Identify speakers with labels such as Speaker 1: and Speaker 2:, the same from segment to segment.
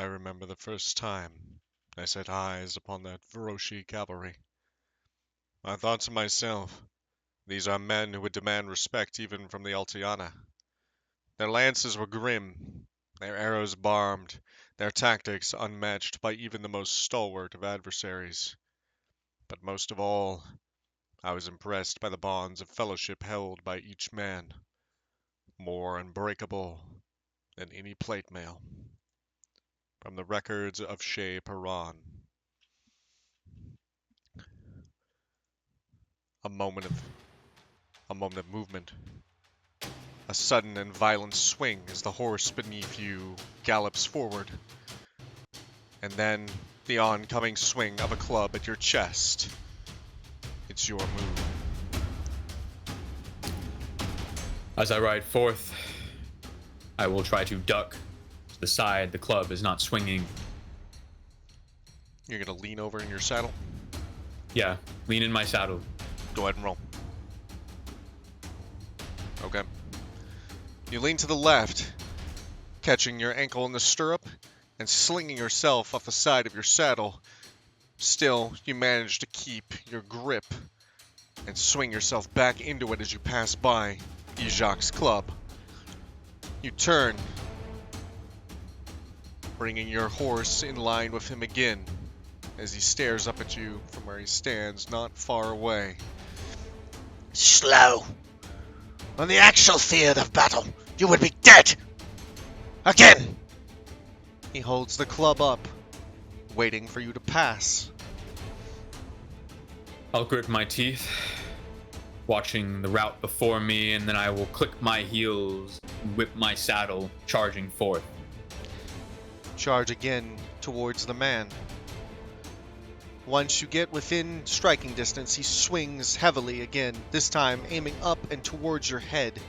Speaker 1: I remember the first time I set eyes upon that Veroshi cavalry. I thought to myself, these are men who would demand respect even from the Altiana. Their lances were grim, their arrows barbed, their tactics unmatched by even the most stalwart of adversaries. But most of all, I was impressed by the bonds of fellowship held by each man, more unbreakable than any plate mail. From the records of Shea Paran, a moment of a moment of movement, a sudden and violent swing as the horse beneath you gallops forward, and then the oncoming swing of a club at your chest. It's your move.
Speaker 2: As I ride forth, I will try to duck to the side the club is not swinging.
Speaker 1: You're gonna lean over in your saddle.
Speaker 2: Yeah, lean in my saddle.
Speaker 1: Go ahead and roll. Okay. You lean to the left, catching your ankle in the stirrup and slinging yourself off the side of your saddle. Still, you manage to keep your grip and swing yourself back into it as you pass by Ejac's club. You turn, bringing your horse in line with him again as he stares up at you from where he stands not far away.
Speaker 3: Slow. On the actual field of battle, you would be dead. Again.
Speaker 1: He holds the club up, waiting for you to pass.
Speaker 2: I'll grit my teeth, watching the route before me, and then I will click my heels, whip my saddle, charging forth.
Speaker 1: Charge again towards the man. Once you get within striking distance, he swings heavily again, this time aiming up and towards your head.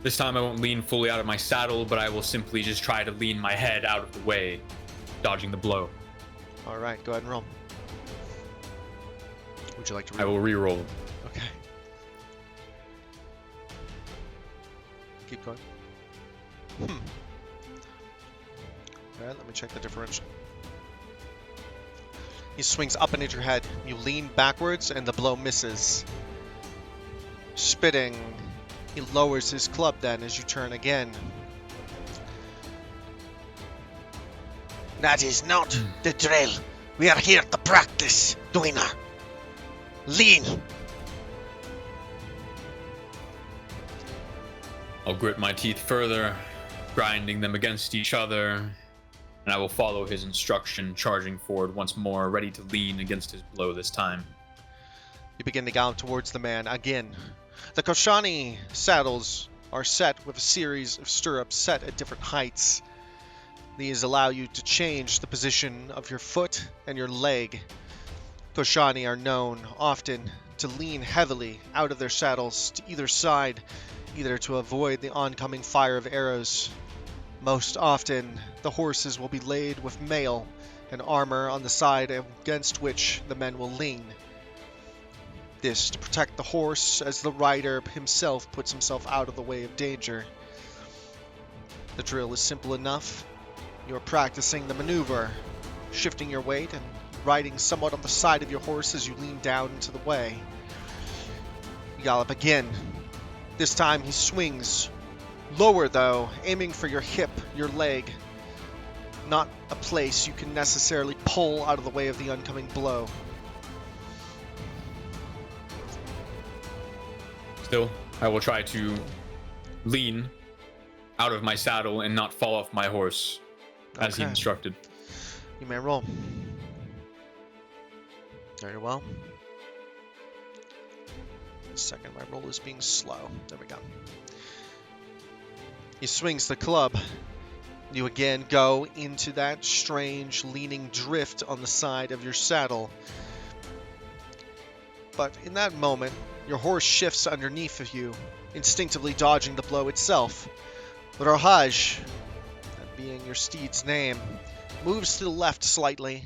Speaker 2: This time I won't lean fully out of my saddle, but I will simply just try to lean my head out of the way, dodging the blow.
Speaker 1: Alright, go ahead and roll. Would you like to
Speaker 2: I will re-roll.
Speaker 1: Okay. Keep going. Alright, let me check the differential. He swings up and hits your head. You lean backwards and the blow misses. Spitting, he lowers his club then as you turn again.
Speaker 3: That is not the drill. We are here to practice, Duina. Lean.
Speaker 2: I'll grit my teeth further, grinding them against each other, and I will follow his instruction, charging forward once more, ready to lean against his blow this time.
Speaker 1: You begin to gallop towards the man again. The Koshani saddles are set with a series of stirrups set at different heights. These allow you to change the position of your foot and your leg. Koshani are known often to lean heavily out of their saddles to either side, either to avoid the oncoming fire of arrows. Most often, the horses will be laid with mail and armor on the side against which the men will lean. This to protect the horse as the rider himself puts himself out of the way of danger. The drill is simple enough. You are practicing the maneuver, shifting your weight and riding somewhat on the side of your horse as you lean down into the way. You gallop again. This time he swings. Lower though, aiming for your hip, your leg. Not a place you can necessarily pull out of the way of the oncoming blow.
Speaker 2: Still, I will try to lean out of my saddle and not fall off my horse, as he
Speaker 1: Okay.
Speaker 2: instructed.
Speaker 1: You may roll. Very well. Second, my roll is being slow. There we go. He swings the club. You again go into that strange leaning drift on the side of your saddle. But in that moment, your horse shifts underneath of you, instinctively dodging the blow itself. Rohaj, that being your steed's name, moves to the left slightly,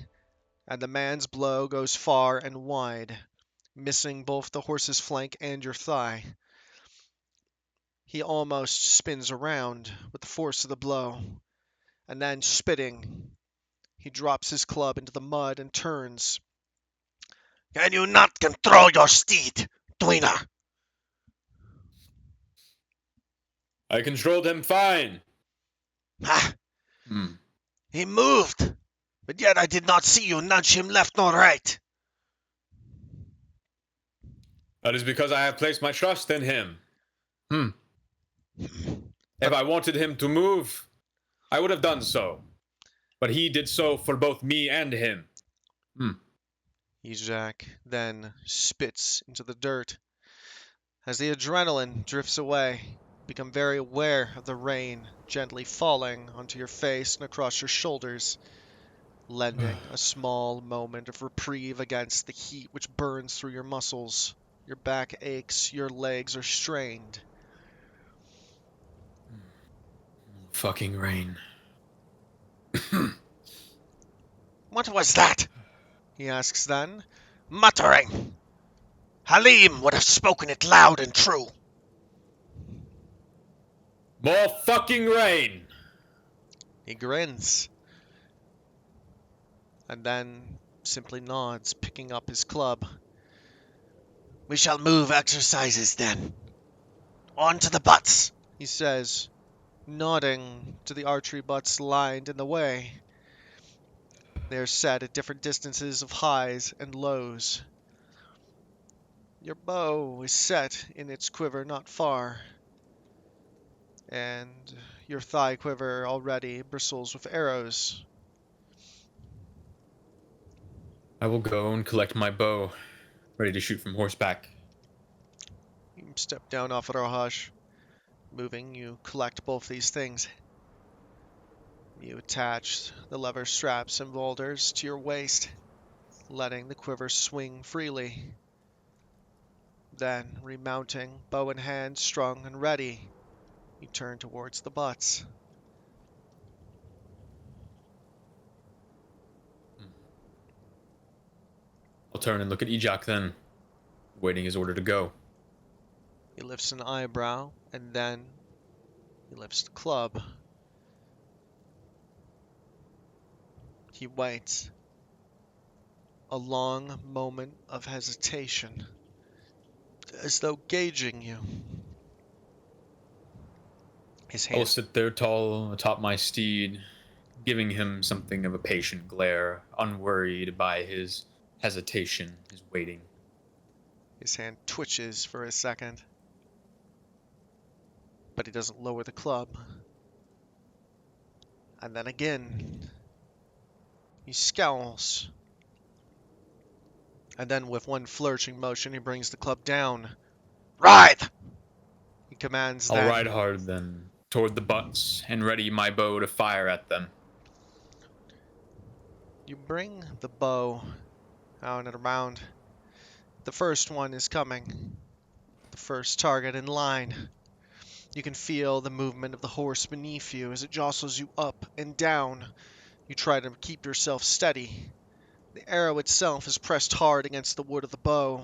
Speaker 1: and the man's blow goes far and wide, missing both the horse's flank and your thigh. He almost spins around with the force of the blow, And then, spitting, he drops his club into the mud and turns.
Speaker 3: Can you not control your steed, Dweena?
Speaker 2: I controlled him fine.
Speaker 3: Ah,
Speaker 2: Hmm.
Speaker 3: he moved, but yet I did not see you nudge him left nor right.
Speaker 2: That is because I have placed my trust in him. If I wanted him to move, I would have done so. But he did so for both me and him.
Speaker 1: Ejak then spits into the dirt. As the adrenaline drifts away, you become very aware of the rain gently falling onto your face and across your shoulders, lending a small moment of reprieve against the heat which burns through your muscles. Your back aches, your legs are strained.
Speaker 2: Fucking rain.
Speaker 3: What was that?
Speaker 1: He asks then.
Speaker 3: Muttering. Halim would have spoken it loud and true.
Speaker 2: More fucking rain!
Speaker 1: He grins. And then simply nods, picking up his club.
Speaker 3: We shall move exercises then. On to the butts.
Speaker 1: He says, nodding to the archery butts lined in the way. They are set at different distances of highs and lows. Your bow is set in its quiver not far, and your thigh quiver already bristles with arrows.
Speaker 2: I will go and collect my bow, ready to shoot from horseback.
Speaker 1: You step down off Rohash. Moving, you collect both these things. You attach the lever straps and boulders to your waist, letting the quiver swing freely. Then, remounting, bow in hand, strung and ready, you turn towards the butts.
Speaker 2: I'll turn and look at Ejak then, waiting his order to go.
Speaker 1: He lifts an eyebrow, and then he lifts the club. He waits. A long moment of hesitation, as though gauging you. His
Speaker 2: I will
Speaker 1: hand
Speaker 2: sit there tall atop my steed, giving him something of a patient glare, unworried by his hesitation, his waiting.
Speaker 1: His hand twitches for a second, but he doesn't lower the club. And then again, he scowls. And then with one flourishing motion, he brings the club down.
Speaker 3: Ride!
Speaker 1: He commands
Speaker 2: I'll
Speaker 1: then.
Speaker 2: ride hard then, toward the butts, and ready my bow to fire at them.
Speaker 1: You bring the bow out and around. The first one is coming. The first target in line. You can feel the movement of the horse beneath you as it jostles you up and down. You try to keep yourself steady. The arrow itself is pressed hard against the wood of the bow.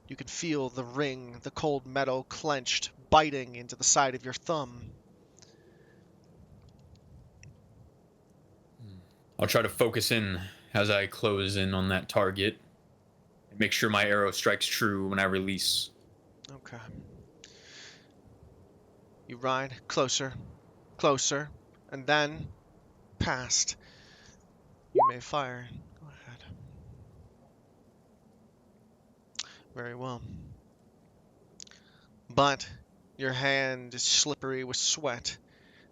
Speaker 1: You can feel the ring, the cold metal clenched, biting into the side of your thumb.
Speaker 2: I'll try to focus in as I close in on that target and make sure my arrow strikes true when I release.
Speaker 1: Okay. You ride closer, closer, and then past. You may fire. Go ahead. Very well. But your hand is slippery with sweat.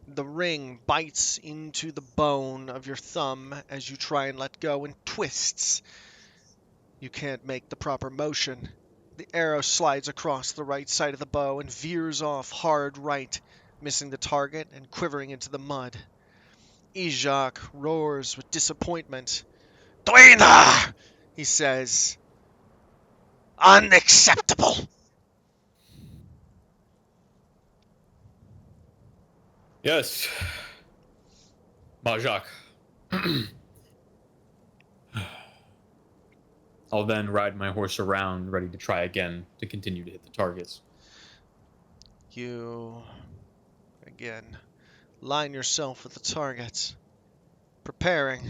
Speaker 1: The ring bites into the bone of your thumb as you try and let go and twists. You can't make the proper motion. The arrow slides across the right side of the bow and veers off hard right, missing the target and quivering into the mud. Ejak roars with disappointment.
Speaker 3: Dweena!
Speaker 1: He says,
Speaker 3: Unacceptable!
Speaker 2: Yes, Majak. I'll then ride my horse around, ready to try again to continue to hit the targets.
Speaker 1: You, again, Line yourself with the target. Preparing.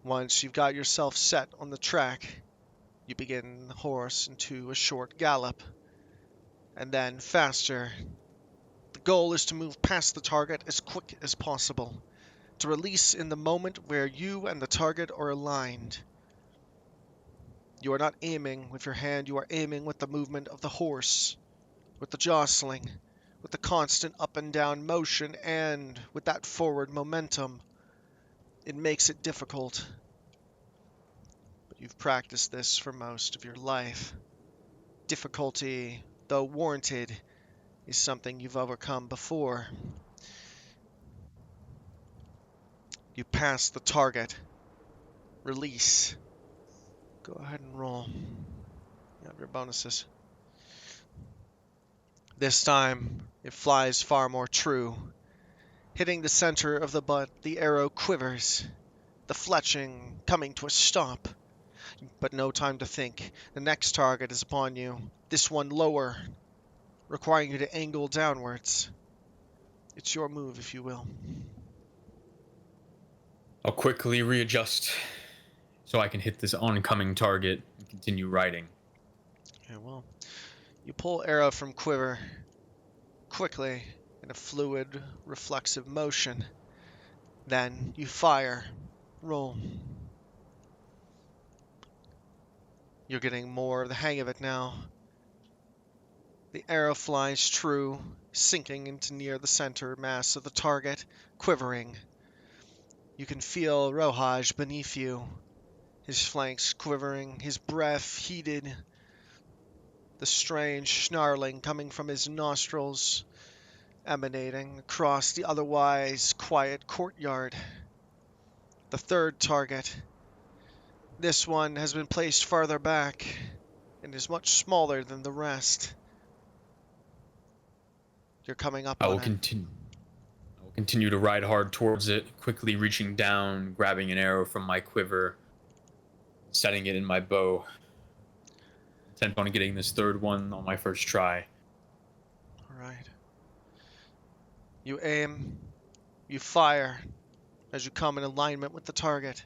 Speaker 1: Once you've got yourself set on the track, you begin the horse into a short gallop, and then faster. The goal is to move past the target as quick as possible, to release in the moment where you and the target are aligned. You are not aiming with your hand, you are aiming with the movement of the horse, with the jostling, with the constant up and down motion, and with that forward momentum. It makes it difficult. But you've practiced this for most of your life. Difficulty, though warranted, is something you've overcome before. You pass the target. Release. Go ahead and roll. You have your bonuses. This time, it flies far more true. Hitting the center of the butt, the arrow quivers, the fletching coming to a stop. But no time to think. The next target is upon you. This one lower, requiring you to angle downwards. It's your move, if you will.
Speaker 2: I'll quickly readjust so I can hit this oncoming target and continue riding.
Speaker 1: Yeah, well, you pull arrow from quiver quickly in a fluid, reflexive motion. Then you fire. Roll. You're getting more of the hang of it now. The arrow flies true, sinking into near the center mass of the target, quivering. You can feel Rohaj beneath you, his flanks quivering, his breath heated, the strange snarling coming from his nostrils, emanating across the otherwise quiet courtyard. The third target. This one has been placed farther back and is much smaller than the rest. You're coming up
Speaker 2: I
Speaker 1: on
Speaker 2: will
Speaker 1: it.
Speaker 2: continue to ride hard towards it, quickly reaching down, grabbing an arrow from my quiver, setting it in my bow. Intent on getting this third one on my first try.
Speaker 1: Alright. You aim, you fire as you come in alignment with the target.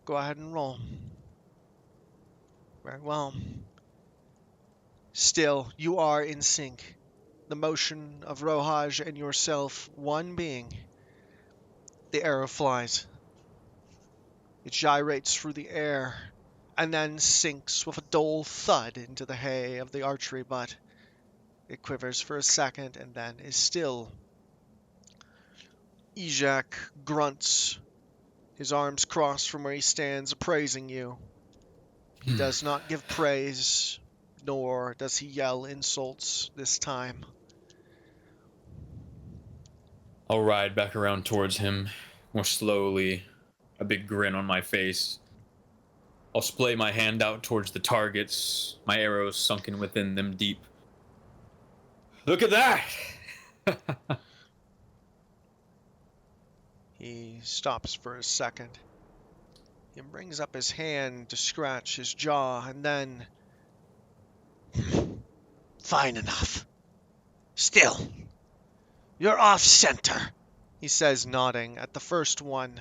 Speaker 1: Go ahead and roll. Very well. Still, you are in sync. The motion of Rohaj and yourself, one being. The arrow flies. It gyrates through the air, and then sinks with a dull thud into the hay of the archery butt. It quivers for a second, and then is still. Ejak grunts, his arms crossed from where he stands, appraising you. He does not give praise, nor does he yell insults this time.
Speaker 2: I'll ride back around towards him, more slowly, a big grin on my face. I'll splay my hand out towards the targets, my arrows sunken within them deep. Look at that!
Speaker 1: He stops for a second. He brings up his hand to scratch his jaw, and then...
Speaker 3: Fine enough. Still, you're off center,
Speaker 1: he says, nodding at the first one.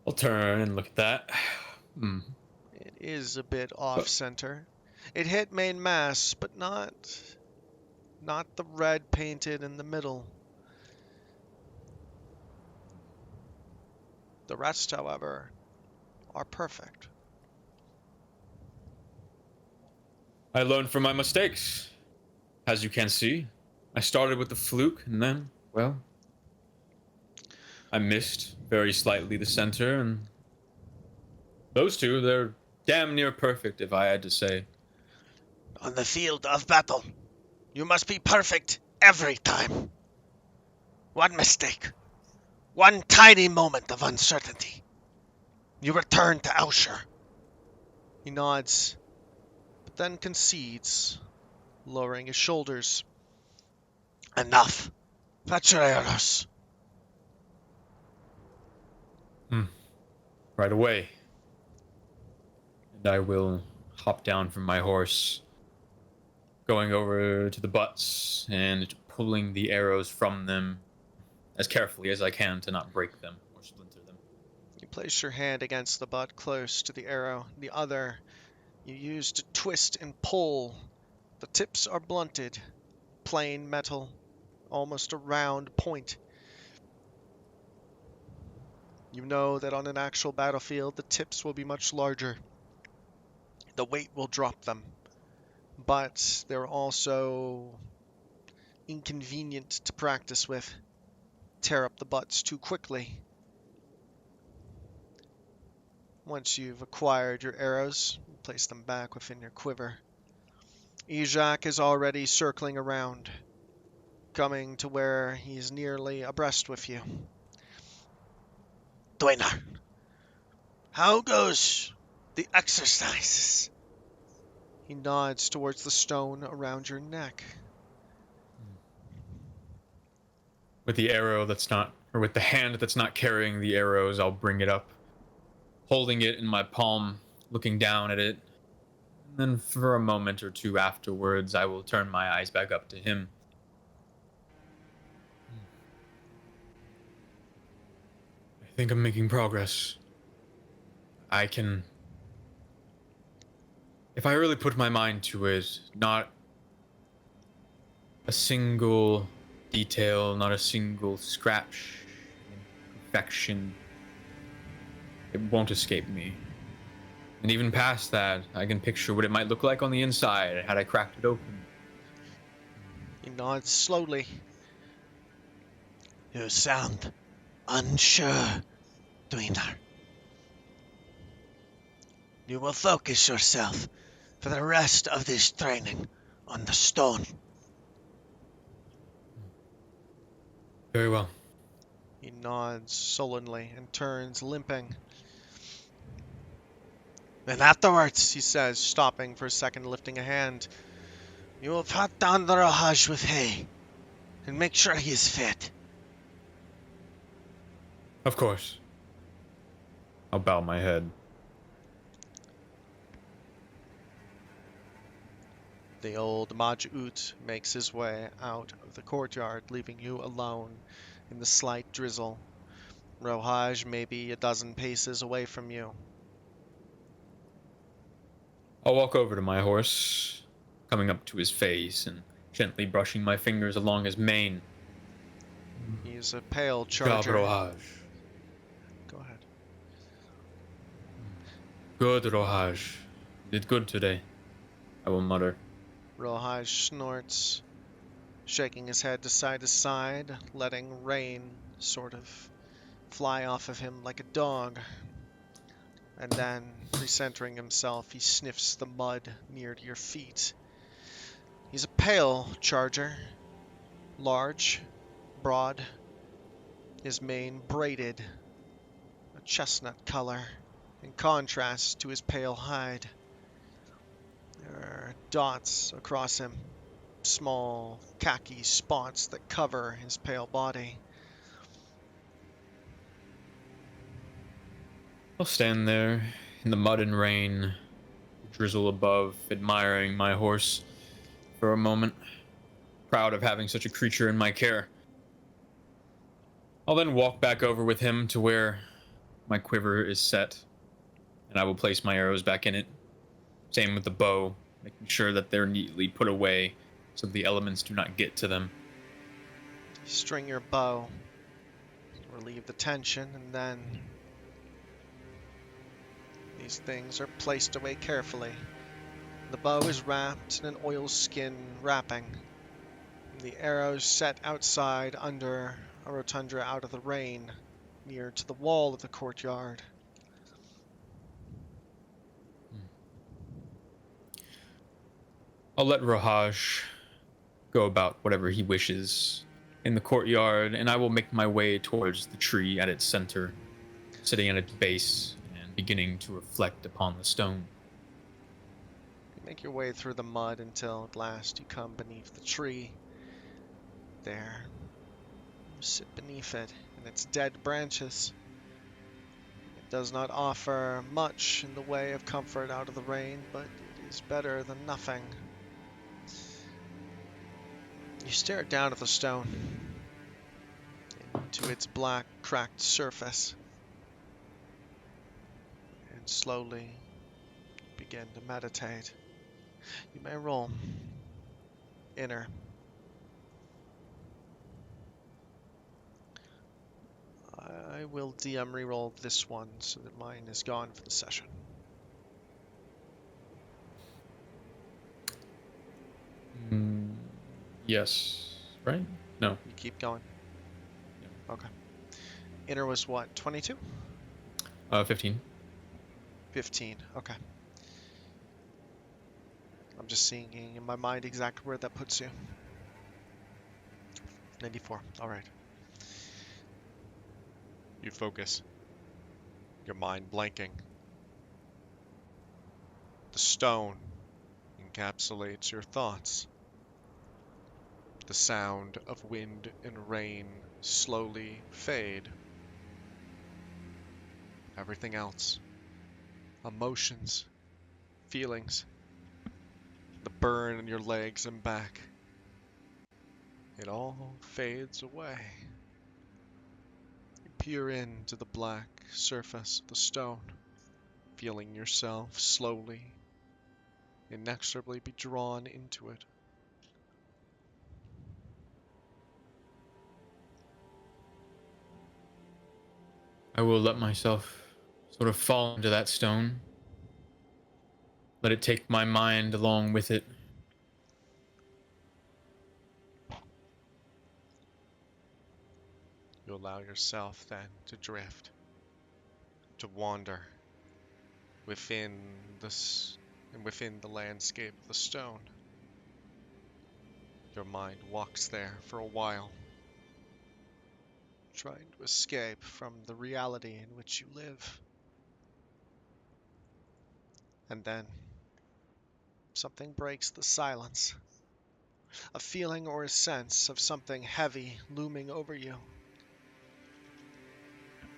Speaker 2: I'll turn and look at that.
Speaker 1: It is a bit off-center. It hit main mass, but not the red painted in the middle. The rest, however, are perfect.
Speaker 2: I learned from my mistakes. As you can see, I started with the fluke, and then, well, I missed very slightly the center, and those two, they're damn near perfect, if I had to say.
Speaker 3: on the field of battle. You must be perfect every time. One mistake, one tiny moment of uncertainty. You return to Ausher.
Speaker 1: He nods, but then concedes, lowering his shoulders.
Speaker 3: Enough. Patreros.
Speaker 2: Right away. And I will hop down from my horse, going over to the butts and pulling the arrows from them as carefully as I can to not break them or splinter them.
Speaker 1: You place your hand against the butt close to the arrow. The other you use to twist and pull. The tips are blunted, plain metal, almost a round point. You know that on an actual battlefield, the tips will be much larger. The weight will drop them, but they're also inconvenient to practice with. Tear up the butts too quickly. Once you've acquired your arrows, place them back within your quiver. Ejak is already circling around, coming to where he's nearly abreast with you.
Speaker 3: Dwaynar, how goes the exercises?
Speaker 1: He nods towards the stone around your neck.
Speaker 2: With the arrow that's not, or with the hand that's not carrying the arrows, I'll bring it up, holding it in my palm, looking down at it. And then for a moment or two afterwards, I will turn my eyes back up to him. I think I'm making progress. I can, if I really put my mind to it, not a single detail, not a single scratch, imperfection, it won't escape me. And even past that, I can picture what it might look like on the inside had I cracked it open.
Speaker 1: He nods slowly.
Speaker 3: You sound unsure, Dwaynar. You will focus yourself for the rest of this training on the stone.
Speaker 2: Very well.
Speaker 1: He nods sullenly and turns limping.
Speaker 3: Then afterwards,
Speaker 1: He says, stopping for a second, lifting a hand.
Speaker 3: you will pat down the Rahaj with hay and make sure he is fit.
Speaker 2: Of course. I'll bow my head.
Speaker 1: The old Maj'ut makes his way out of the courtyard, leaving you alone in the slight drizzle. Rohaj maybe a dozen paces away from you.
Speaker 2: I'll walk over to my horse, coming up to his face and gently brushing my fingers along his mane.
Speaker 1: He's a pale charger.
Speaker 2: Rohaj.
Speaker 1: Go ahead.
Speaker 2: Good, Rohaj. You did good today, I will mutter.
Speaker 1: Rohaj snorts, shaking his head to side, letting rain sort of fly off of him like a dog. And then, recentering himself, he sniffs the mud near to your feet. He's a pale charger, large, broad, his mane braided, a chestnut color, in contrast to his pale hide. There are dots across him, small khaki spots that cover his pale body.
Speaker 2: I'll stand there in the mud and rain, drizzle above, admiring my horse for a moment, proud of having such a creature in my care. I'll then walk back over with him to where my quiver is set, and I will place my arrows back in it. Same with the bow, making sure that they're neatly put away so the elements do not get to them.
Speaker 1: String your bow, relieve the tension, and then these things are placed away carefully. The bow is wrapped in an oilskin wrapping. The arrows set outside under a rotunda out of the rain, near to the wall of the courtyard.
Speaker 2: I'll let Rohaj go about whatever he wishes in the courtyard, and I will make my way towards the tree at its center, sitting at its base and beginning to reflect upon the stone.
Speaker 1: You make your way through the mud until at last you come beneath the tree. There, you sit beneath it in its dead branches. It does not offer much in the way of comfort out of the rain, but it is better than nothing. You stare down at the stone, into its black, cracked surface, and slowly begin to meditate. You may roll inner. I will DM reroll this one so that mine is gone for the session.
Speaker 2: Yes. Right? No.
Speaker 1: You keep going. Okay. Inner was what? 22?
Speaker 2: 15.
Speaker 1: 15. Okay. I'm just seeing in my mind exactly where that puts you. 94. All right. You focus. Your mind blanking. The stone encapsulates your thoughts. The sound of wind and rain slowly fade. Everything else, emotions, feelings, the burn in your legs and back, it all fades away. You peer into the black surface of the stone, feeling yourself slowly, inexorably be drawn into it.
Speaker 2: I will let myself sort of fall into that stone. Let it take my mind along with it.
Speaker 1: You allow yourself then to drift, to wander within within the landscape of the stone. Your mind walks there for a while, trying to escape from the reality in which you live. And then something breaks the silence. A feeling or a sense of something heavy looming over you.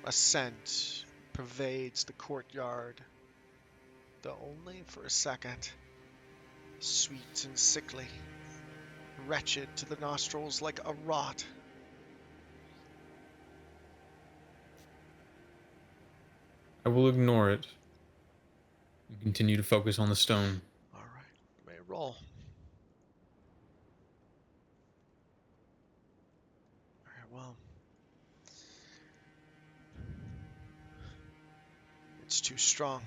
Speaker 1: A scent pervades the courtyard, though only for a second. Sweet and sickly, wretched to the nostrils like a rot.
Speaker 2: I will ignore it and continue to focus on the stone.
Speaker 1: All right, you may roll. Very well. It's too strong.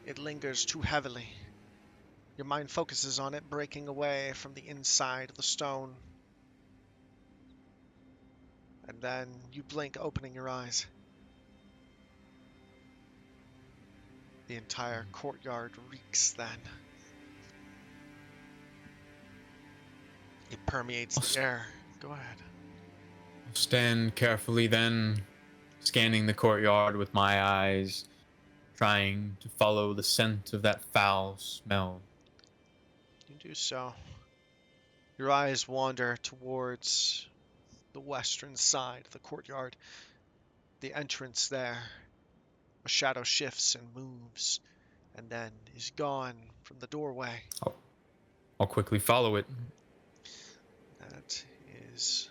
Speaker 1: It lingers too heavily. Your mind focuses on it, breaking away from the inside of the stone. And then you blink, opening your eyes. The entire courtyard reeks then. It permeates the air. Go ahead.
Speaker 2: I'll stand carefully then, scanning the courtyard with my eyes, trying to follow the scent of that foul smell.
Speaker 1: You do so. Your eyes wander towards the western side of the courtyard. The entrance there. A shadow shifts and moves, and then is gone from the doorway.
Speaker 2: I'll quickly follow it.
Speaker 1: That is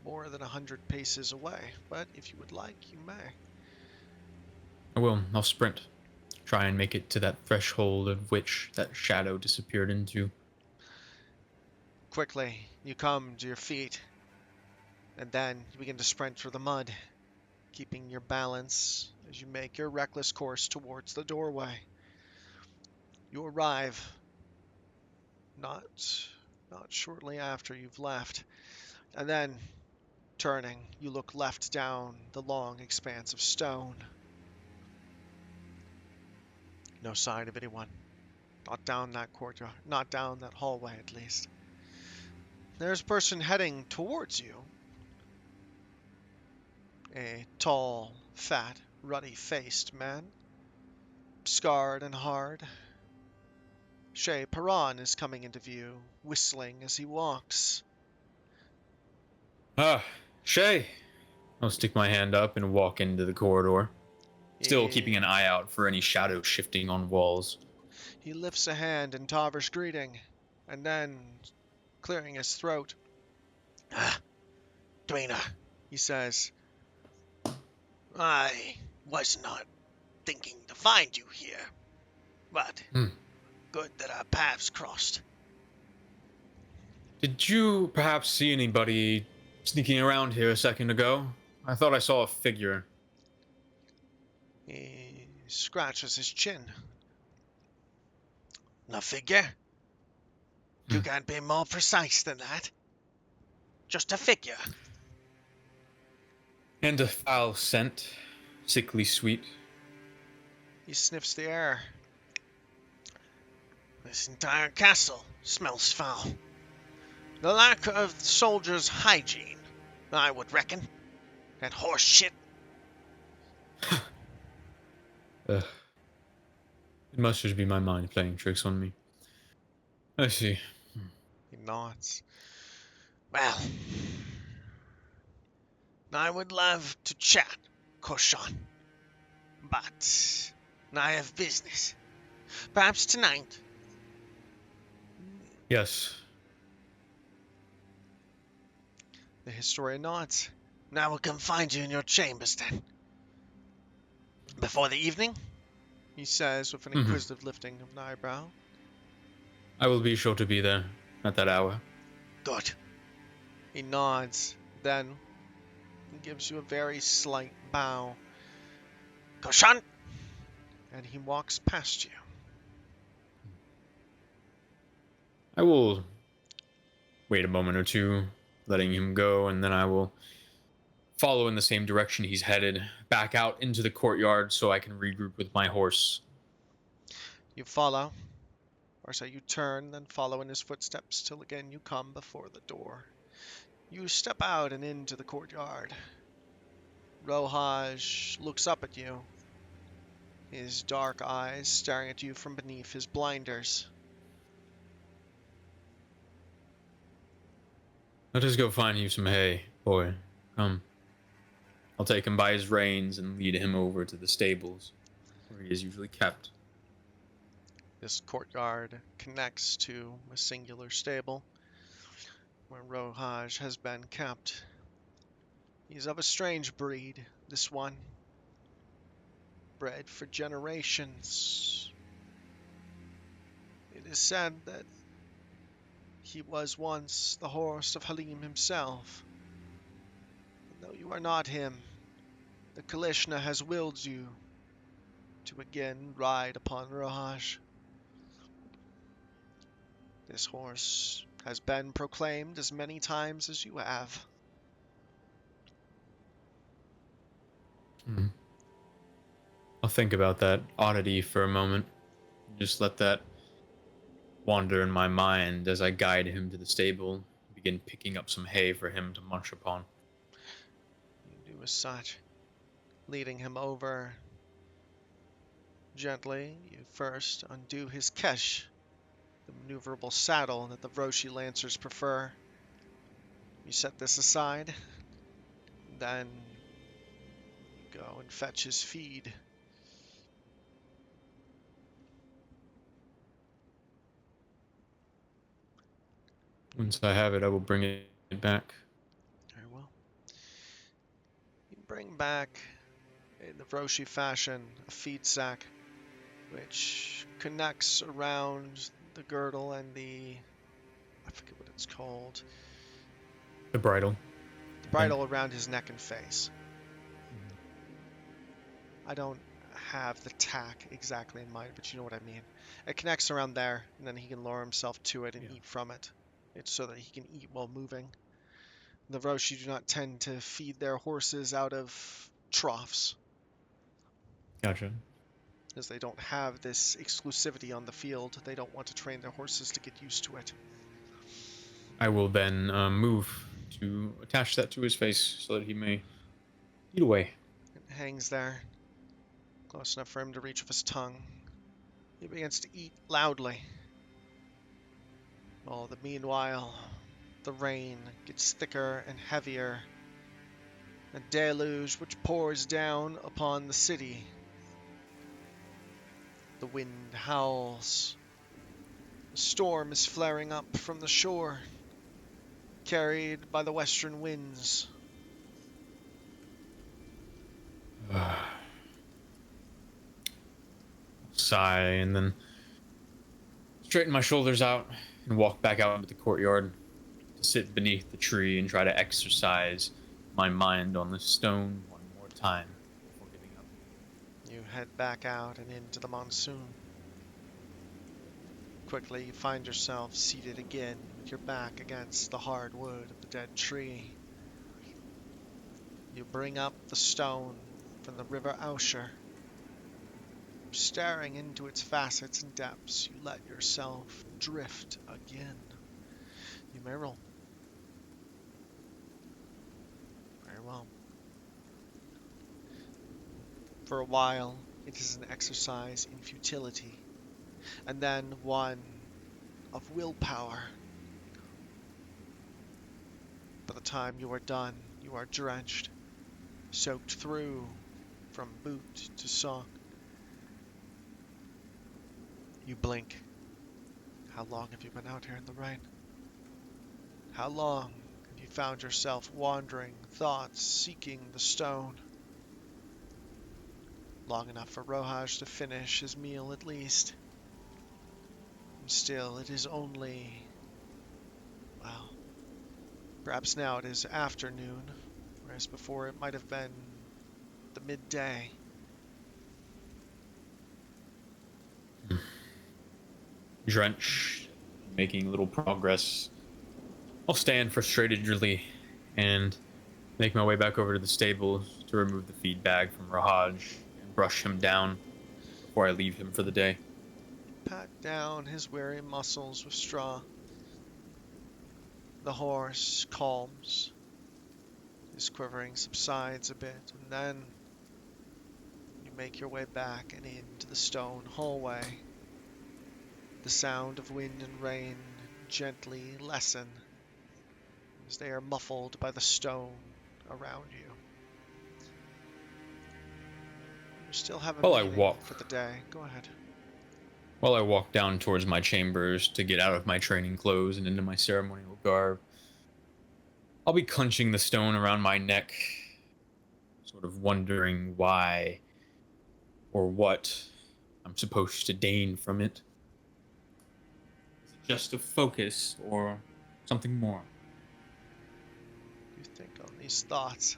Speaker 1: more than 100 paces away, but if you would like, you may.
Speaker 2: I will. I'll sprint. Try and make it to that threshold of which that shadow disappeared into.
Speaker 1: Quickly, you come to your feet, and then you begin to sprint through the mud, keeping your balance as you make your reckless course towards the doorway. You arrive not shortly after you've left, and then, turning, you look left down the long expanse of stone. No sign of anyone. Not down that courtyard, not down that hallway at least. There's a person heading towards you. A tall, fat, ruddy-faced man. Scarred and hard. Shay Perron is coming into view, whistling as he walks.
Speaker 2: Ah, Shay! I'll stick my hand up and walk into the corridor, still keeping an eye out for any shadow shifting on walls.
Speaker 1: He lifts a hand in Tavers' greeting. And then, clearing his throat,
Speaker 3: Ah, Dwayne,
Speaker 1: he says,
Speaker 3: I was not thinking to find you here, but
Speaker 2: Hmm.
Speaker 3: good that our paths crossed.
Speaker 2: Did you perhaps see anybody sneaking around here a second ago? I thought I saw a figure.
Speaker 1: he scratches his chin.
Speaker 3: A figure? You
Speaker 2: Hmm.
Speaker 3: can't be more precise than that. Just a figure.
Speaker 2: And a foul scent, sickly sweet.
Speaker 1: He sniffs the air.
Speaker 3: This entire castle smells foul. The lack of soldiers' hygiene, I would reckon. That horse shit.
Speaker 2: Ugh. It must just be my mind playing tricks on me. I see.
Speaker 1: He nods.
Speaker 3: Well, I would love to chat, Koshan, but I have business. Perhaps tonight.
Speaker 2: Yes.
Speaker 1: The historian nods.
Speaker 3: I will come find you in your chambers then. Before the evening?
Speaker 1: He says with an
Speaker 2: Mhm.
Speaker 1: inquisitive lifting of an eyebrow.
Speaker 2: I will be sure to be there at that hour.
Speaker 3: Good.
Speaker 1: He nods. Then he gives you a very slight bow.
Speaker 3: Koshan?
Speaker 1: And he walks past you.
Speaker 2: I will wait a moment or two, letting him go, and then I will follow in the same direction he's headed, back out into the courtyard so I can regroup with my horse.
Speaker 1: You follow. Or so you turn, then follow in his footsteps till again you come before the door. You step out and into the courtyard. Rohaj looks up at you, his dark eyes staring at you from beneath his blinders.
Speaker 2: Let us go find you some hay, boy. Come. I'll take him by his reins and lead him over to the stables, where he is usually kept.
Speaker 1: This courtyard connects to a singular stable where Rohaj has been kept. He's of a strange breed, this one. Bred for generations. It is said that he was once the horse of Halim himself. But though you are not him, the Kalishna has willed you to again ride upon Rohaj. This horse has been proclaimed as many times as you have.
Speaker 2: Hmm. I'll think about that oddity for a moment. Just let that wander in my mind as I guide him to the stable and begin picking up some hay for him to munch upon.
Speaker 1: You do as such, leading him over. Gently, you first undo his kesh, the maneuverable saddle that the Vroshi Lancers prefer. You set this aside, then you go and fetch his feed.
Speaker 2: Once I have it, I will bring it back.
Speaker 1: Very well. You bring back, in the Vroshi fashion, a feed sack, which connects around the girdle and I forget what it's called,
Speaker 2: The bridle.
Speaker 1: the bridle around his neck and face. I don't have the tack exactly in mind, but you know what I mean. It connects around there, and then he can lower himself to it and eat from it. It's so that he can eat while moving. The Vroshi do not tend to feed their horses out of troughs,
Speaker 2: Gotcha.
Speaker 1: as they don't have this exclusivity on the field. They don't want to train their horses to get used to it.
Speaker 2: I will then move to attach that to his face so that he may eat away.
Speaker 1: It hangs there, close enough for him to reach with his tongue. He begins to eat loudly. All the meanwhile, the rain gets thicker and heavier. A deluge which pours down upon the city. The wind howls. A storm is flaring up from the shore, carried by the western winds.
Speaker 2: Sigh and then straighten my shoulders out and walk back out into the courtyard to sit beneath the tree and try to exercise my mind on the stone one more time before giving up.
Speaker 1: You head back out and into the monsoon. Quickly, you find yourself seated again with your back against the hard wood of the dead tree. You bring up the stone from the river Ausher. Staring into its facets and depths, you let yourself drift again. You may roll. Very well. For a while, it is an exercise in futility, and then one of willpower. By the time you are done, you are drenched, soaked through from boot to sock. You blink. How long have you been out here in the rain? How long have you found yourself wandering, thoughts seeking the stone? Long enough for Rohaj to finish his meal at least. And still, it is only, well, perhaps now it is afternoon, whereas before it might have been the midday.
Speaker 2: Drenched, making little progress. I'll stand frustratedly and make my way back over to the stables to remove the feed bag from Rahaj and brush him down before I leave him for the day.
Speaker 1: Pat down his weary muscles with straw. The horse calms. His quivering subsides a bit, and then you make your way back and into the stone hallway. The sound of wind and rain gently lessen as they are muffled by the stone around you. You still have a
Speaker 2: While I
Speaker 1: meeting
Speaker 2: walk.
Speaker 1: for the day. Go ahead.
Speaker 2: While I walk down towards my chambers to get out of my training clothes and into my ceremonial garb, I'll be clenching the stone around my neck, sort of wondering why or what I'm supposed to gain from it. Is it just a focus or something more?
Speaker 1: You think on these thoughts.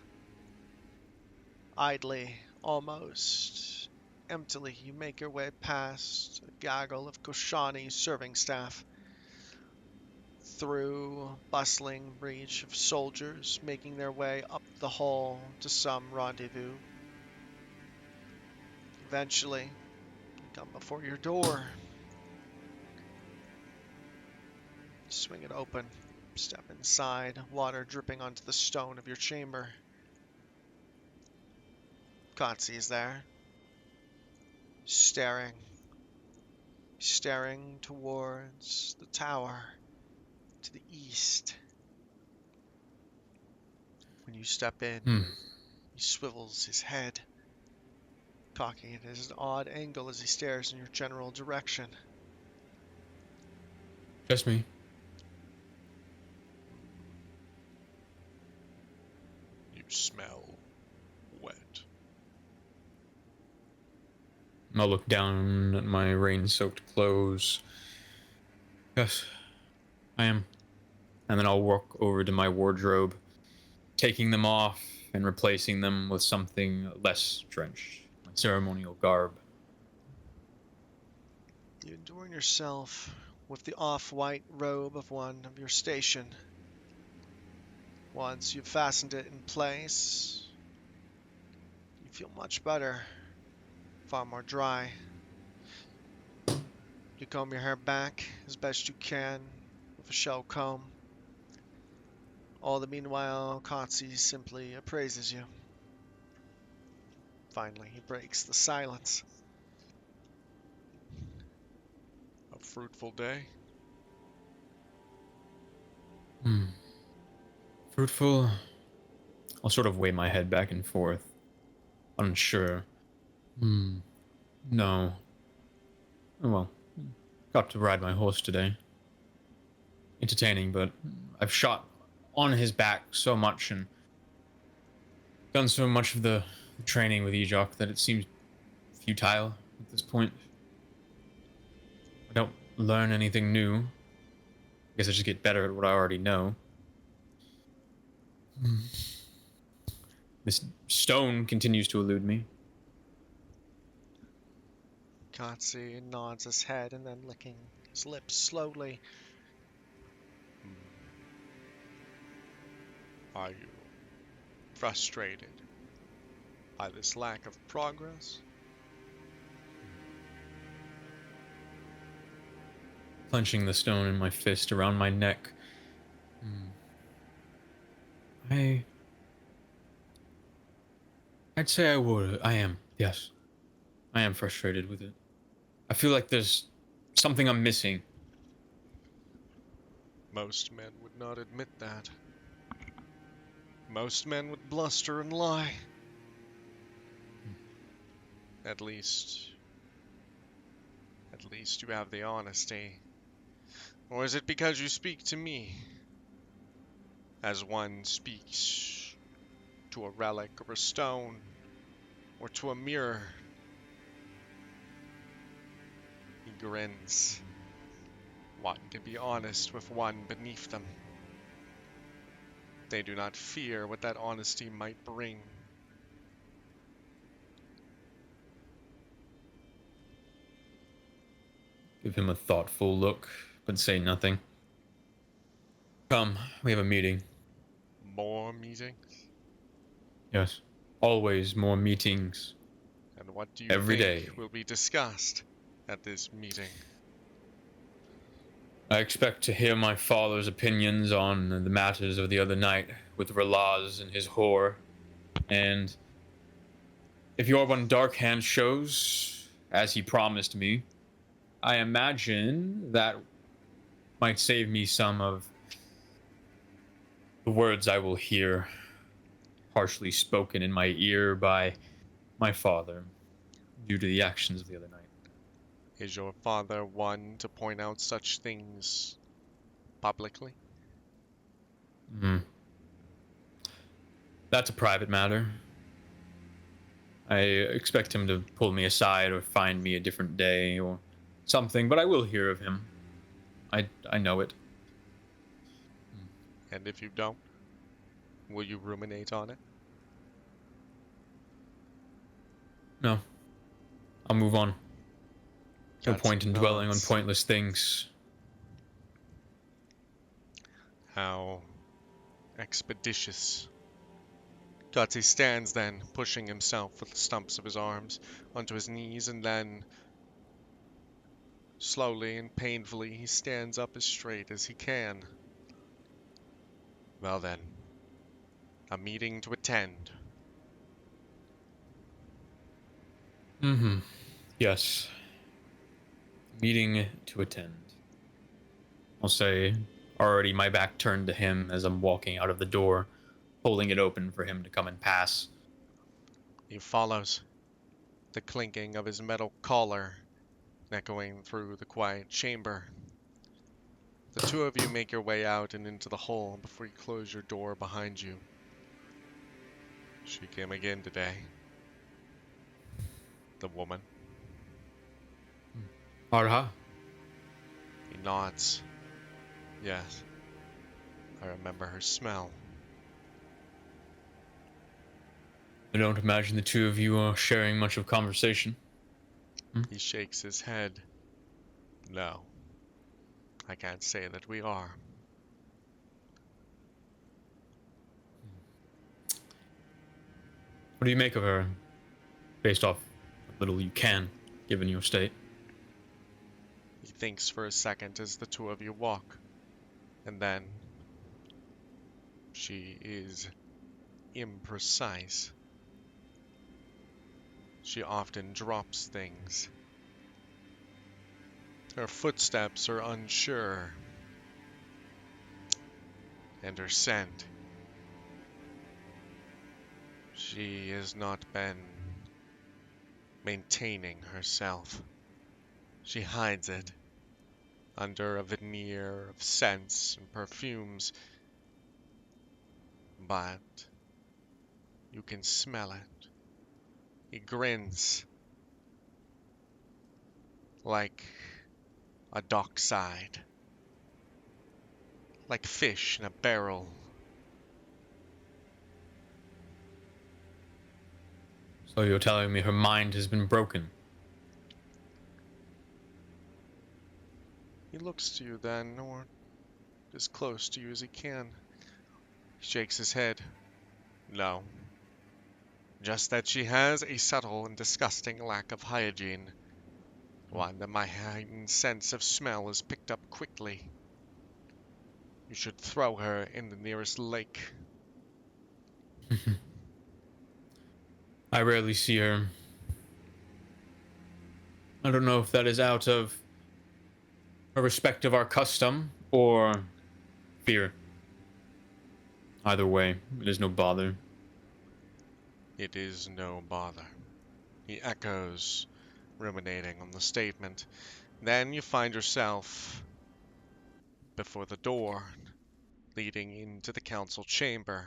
Speaker 1: Idly, almost emptily, you make your way past a gaggle of Koshani serving staff, through bustling breach of soldiers making their way up the hall to some rendezvous. Eventually, you come before your door. Swing it open. Step inside, water dripping onto the stone of your chamber. Kotzi is there, staring towards the tower to the east. When you step in, he swivels his head, cocking it at an odd angle as he stares in your general direction.
Speaker 2: Just me.
Speaker 4: You smell wet.
Speaker 2: I'll look down at my rain-soaked clothes. Yes, I am. And then I'll walk over to my wardrobe, taking them off and replacing them with something less drenched, my ceremonial garb.
Speaker 1: You adorn yourself with the off-white robe of one of your station. Once you've fastened it in place, you feel much better, far more dry. You comb your hair back as best you can with a shell comb. All the meanwhile, Kotzi simply appraises you. Finally, he breaks the silence.
Speaker 4: A fruitful day.
Speaker 2: Fruitful. I'll sort of weigh my head back and forth, unsure. No. Oh, well, got to ride my horse today. Entertaining, but I've shot on his back so much and done so much of the training with Ejok that it seems futile at this point. I don't learn anything new. I guess I just get better at what I already know. This stone continues to elude me.
Speaker 1: Katsi nods his head and then licking his lips slowly.
Speaker 4: Are you frustrated by this lack of progress?
Speaker 2: Clenching the stone in my fist around my neck. I'd say I would. I am. Yes. I am frustrated with it. I feel like there's something I'm missing.
Speaker 4: Most men would not admit that. Most men would bluster and lie. At least you have the honesty. Or is it because you speak to me? As one speaks to a relic or a stone, or to a mirror. He grins. One can be honest with one beneath them. They do not fear what that honesty might bring.
Speaker 2: Give him a thoughtful look, but say nothing. Come, we have a meeting.
Speaker 4: More meetings?
Speaker 2: Yes. Always more meetings.
Speaker 4: And what do you
Speaker 2: Every
Speaker 4: think
Speaker 2: day.
Speaker 4: will be discussed at this meeting?
Speaker 2: I expect to hear my father's opinions on the matters of the other night with Relaz and his whore. And if your one dark hand shows, as he promised me, I imagine that might save me some of the words I will hear harshly spoken in my ear by my father due to the actions of the other night.
Speaker 4: Is your father one to point out such things publicly?
Speaker 2: That's a private matter. I expect him to pull me aside or find me a different day or something, but I will hear of him. I know it.
Speaker 4: And if you don't, will you ruminate on it?
Speaker 2: No. I'll move on. No
Speaker 4: That's
Speaker 2: point in dwelling on
Speaker 4: nuts.
Speaker 2: pointless things.
Speaker 4: How expeditious. Gutsy stands then, pushing himself with the stumps of his arms onto his knees, and then, slowly and painfully, he stands up as straight as he can. Well then, a meeting to attend.
Speaker 2: Yes. Meeting to attend. I'll say, already my back turned to him as I'm walking out of the door, holding it open for him to come and pass.
Speaker 4: He follows, the clinking of his metal collar echoing through the quiet chamber. The two of you make your way out and into the hall before you close your door behind you. She came again today. The woman.
Speaker 2: Arha?
Speaker 4: He nods. Yes. I remember her smell.
Speaker 2: I don't imagine the two of you are sharing much of conversation.
Speaker 4: He shakes his head. No. I can't say that we are.
Speaker 2: What do you make of her, based off what little you can, given your state?
Speaker 4: He thinks for a second as the two of you walk. And then... she is imprecise. She often drops things. Her footsteps are unsure. And her scent. She has not been maintaining herself. She hides it. under a veneer of scents and perfumes, but you can smell it. He grins like a dockside, like fish in a barrel.
Speaker 2: So you're telling me her mind has been broken?
Speaker 4: He looks to you then, or as close to you as he can. He shakes his head. No. Just that she has a subtle and disgusting lack of hygiene. One that my heightened sense of smell has picked up quickly. You should throw her in the nearest lake.
Speaker 2: I rarely see her. I don't know if that is out of a respect of our custom or fear. Either way, it is no bother.
Speaker 4: It is no bother. He echoes, ruminating on the statement. Then you find yourself before the door leading into the council chamber.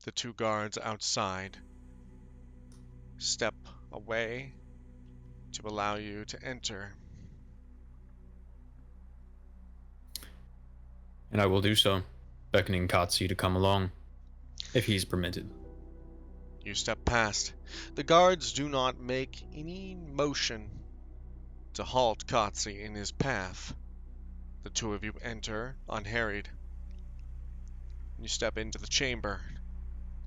Speaker 4: The two guards outside step away to allow you to enter.
Speaker 2: And I will do so, beckoning Katsi to come along, if he's permitted.
Speaker 4: You step past.
Speaker 1: The guards do not make any motion.
Speaker 4: To halt Kotze in his path. The two of you enter unharried. You step into the chamber,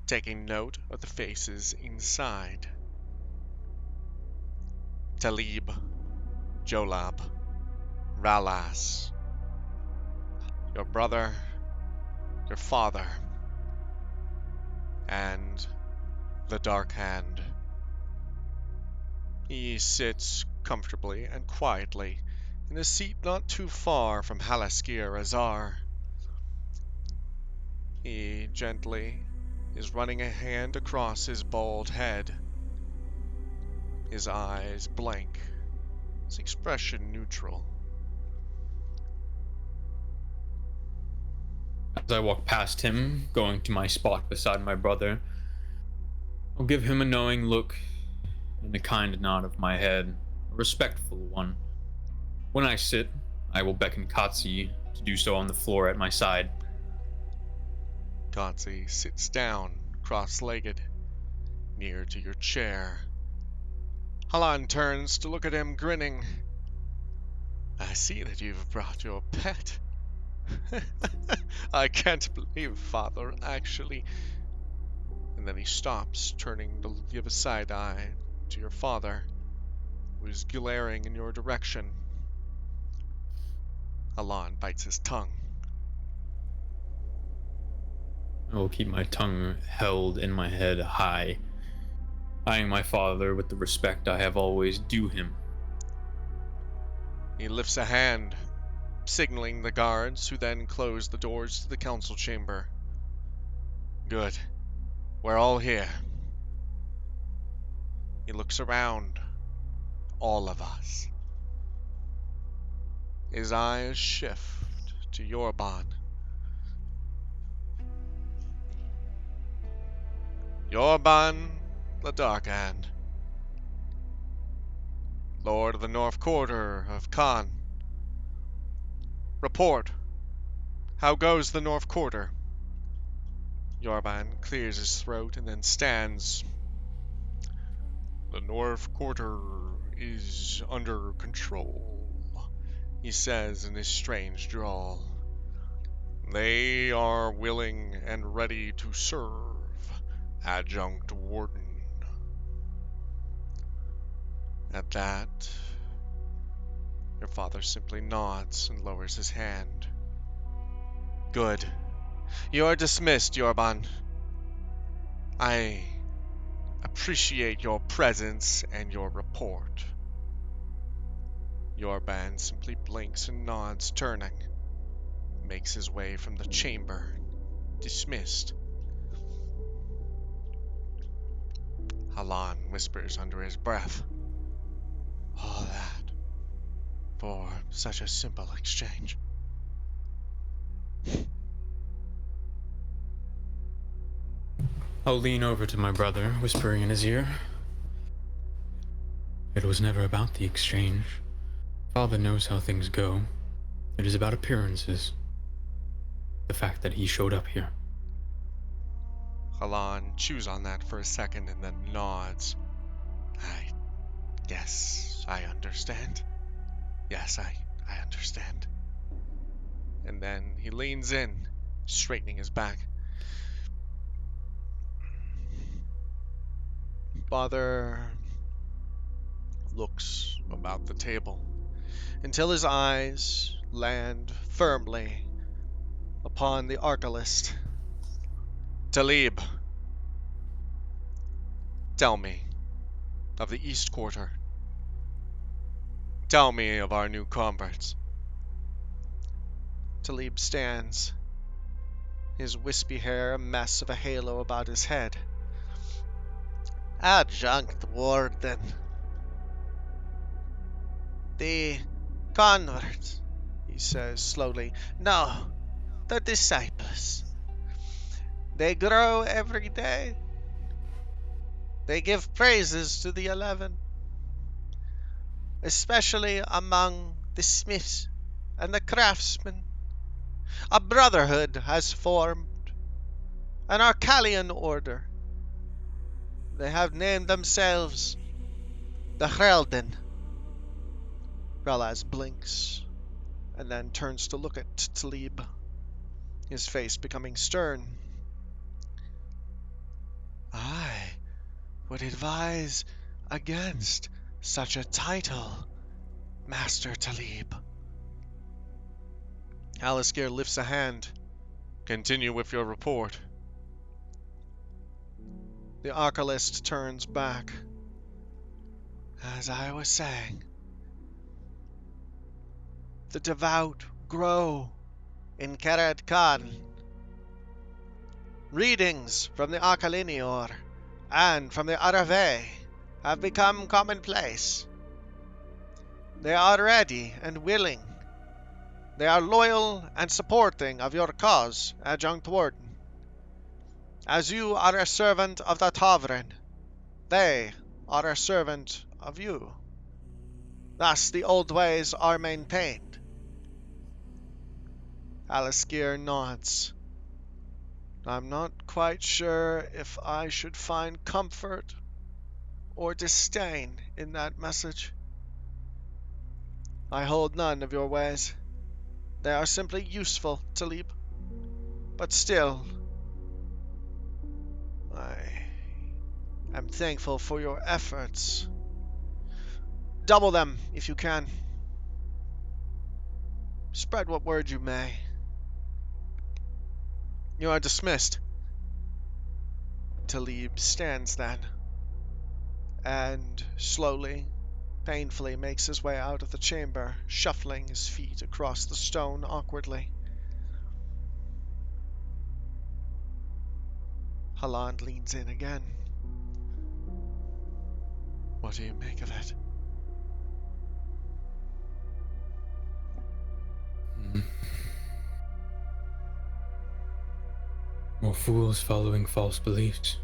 Speaker 4: taking note of the faces inside. Talib, Jolab, Ralas, your brother, your father, and the Dark Hand. He sits comfortably and quietly in a seat not too far from Halaskir Azar. He gently is running a hand across his bald head. His eyes blank, his expression neutral.
Speaker 2: As I walk past him, going to my spot beside my brother, I'll give him a knowing look and a kind nod of my head, a respectful one. When I sit, I will beckon Katsi to do so on the floor at my side.
Speaker 4: Kotze sits down, cross-legged, near to your chair. Halan turns to look at him, grinning. I see that you've brought your pet. I can't believe, Father, actually. And then he stops, turning to give a side eye to your father, who is glaring in your direction. Halan bites his tongue.
Speaker 2: I will keep my tongue held in my head high, eyeing my father with the respect I have always due him.
Speaker 4: He lifts a hand, signaling the guards, who then close the doors to the council chamber. Good. We're all here. He looks around. All of us. His eyes shift to Yorban. Yorban, the Dark Hand. Lord of the North Quarter of Khan. Report. How goes the North Quarter? Yorban clears his throat and then stands. The North Quarter is under control, he says in his strange drawl. They are willing and ready to serve, Adjunct Warden. At that, your father simply nods and lowers his hand. Good. You are dismissed, Yorban. I appreciate your presence and your report. Yorban simply blinks and nods, turning. Makes his way from the chamber. Dismissed. Halan whispers under his breath. All that. for such a simple exchange.
Speaker 2: I'll lean over to my brother, whispering in his ear. It was never about the exchange. Father knows how things go. It is about appearances. The fact that he showed up here.
Speaker 4: Halan chews on that for a second and then nods. I guess I understand. Yes, I understand. And then he leans in, straightening his back.
Speaker 1: Father looks about the table until his eyes land firmly upon the arcalist.
Speaker 4: Talib, tell me of the East Quarter. Tell me of our new converts.
Speaker 1: Talib stands, his wispy hair a mess of a halo about his head.
Speaker 3: Adjunct Warden. The converts, he says slowly. No, the disciples. They grow every day. They give praises to the 11, especially among the smiths and the craftsmen. A brotherhood has formed, an Arcalian order. They have named themselves the Hrelden.
Speaker 1: Relaz blinks and then turns to look at Talib, his face becoming stern. I would advise against such a title, Master Talib. Aliskir lifts a hand.
Speaker 4: Continue with your report.
Speaker 1: The arcalist turns back. As I was saying, the devout grow in Kerad Khan. Readings from the Arcalinior and from the Arave have become commonplace. They are ready and willing. They are loyal and supporting of your cause, Adjunct Warden. As you are a servant of the Tavern, they are a servant of you. Thus the old ways are maintained. Aliskir nods. I'm not quite sure if I should find comfort or disdain in that message. I hold none of your ways. They are simply useful, Talib. But still, I am thankful for your efforts. Double them if you can. Spread what word you may. You are dismissed. Talib stands then, and slowly, painfully makes his way out of the chamber, shuffling his feet across the stone awkwardly. Haland leans in again. What do you make of it?
Speaker 2: More fools following false beliefs.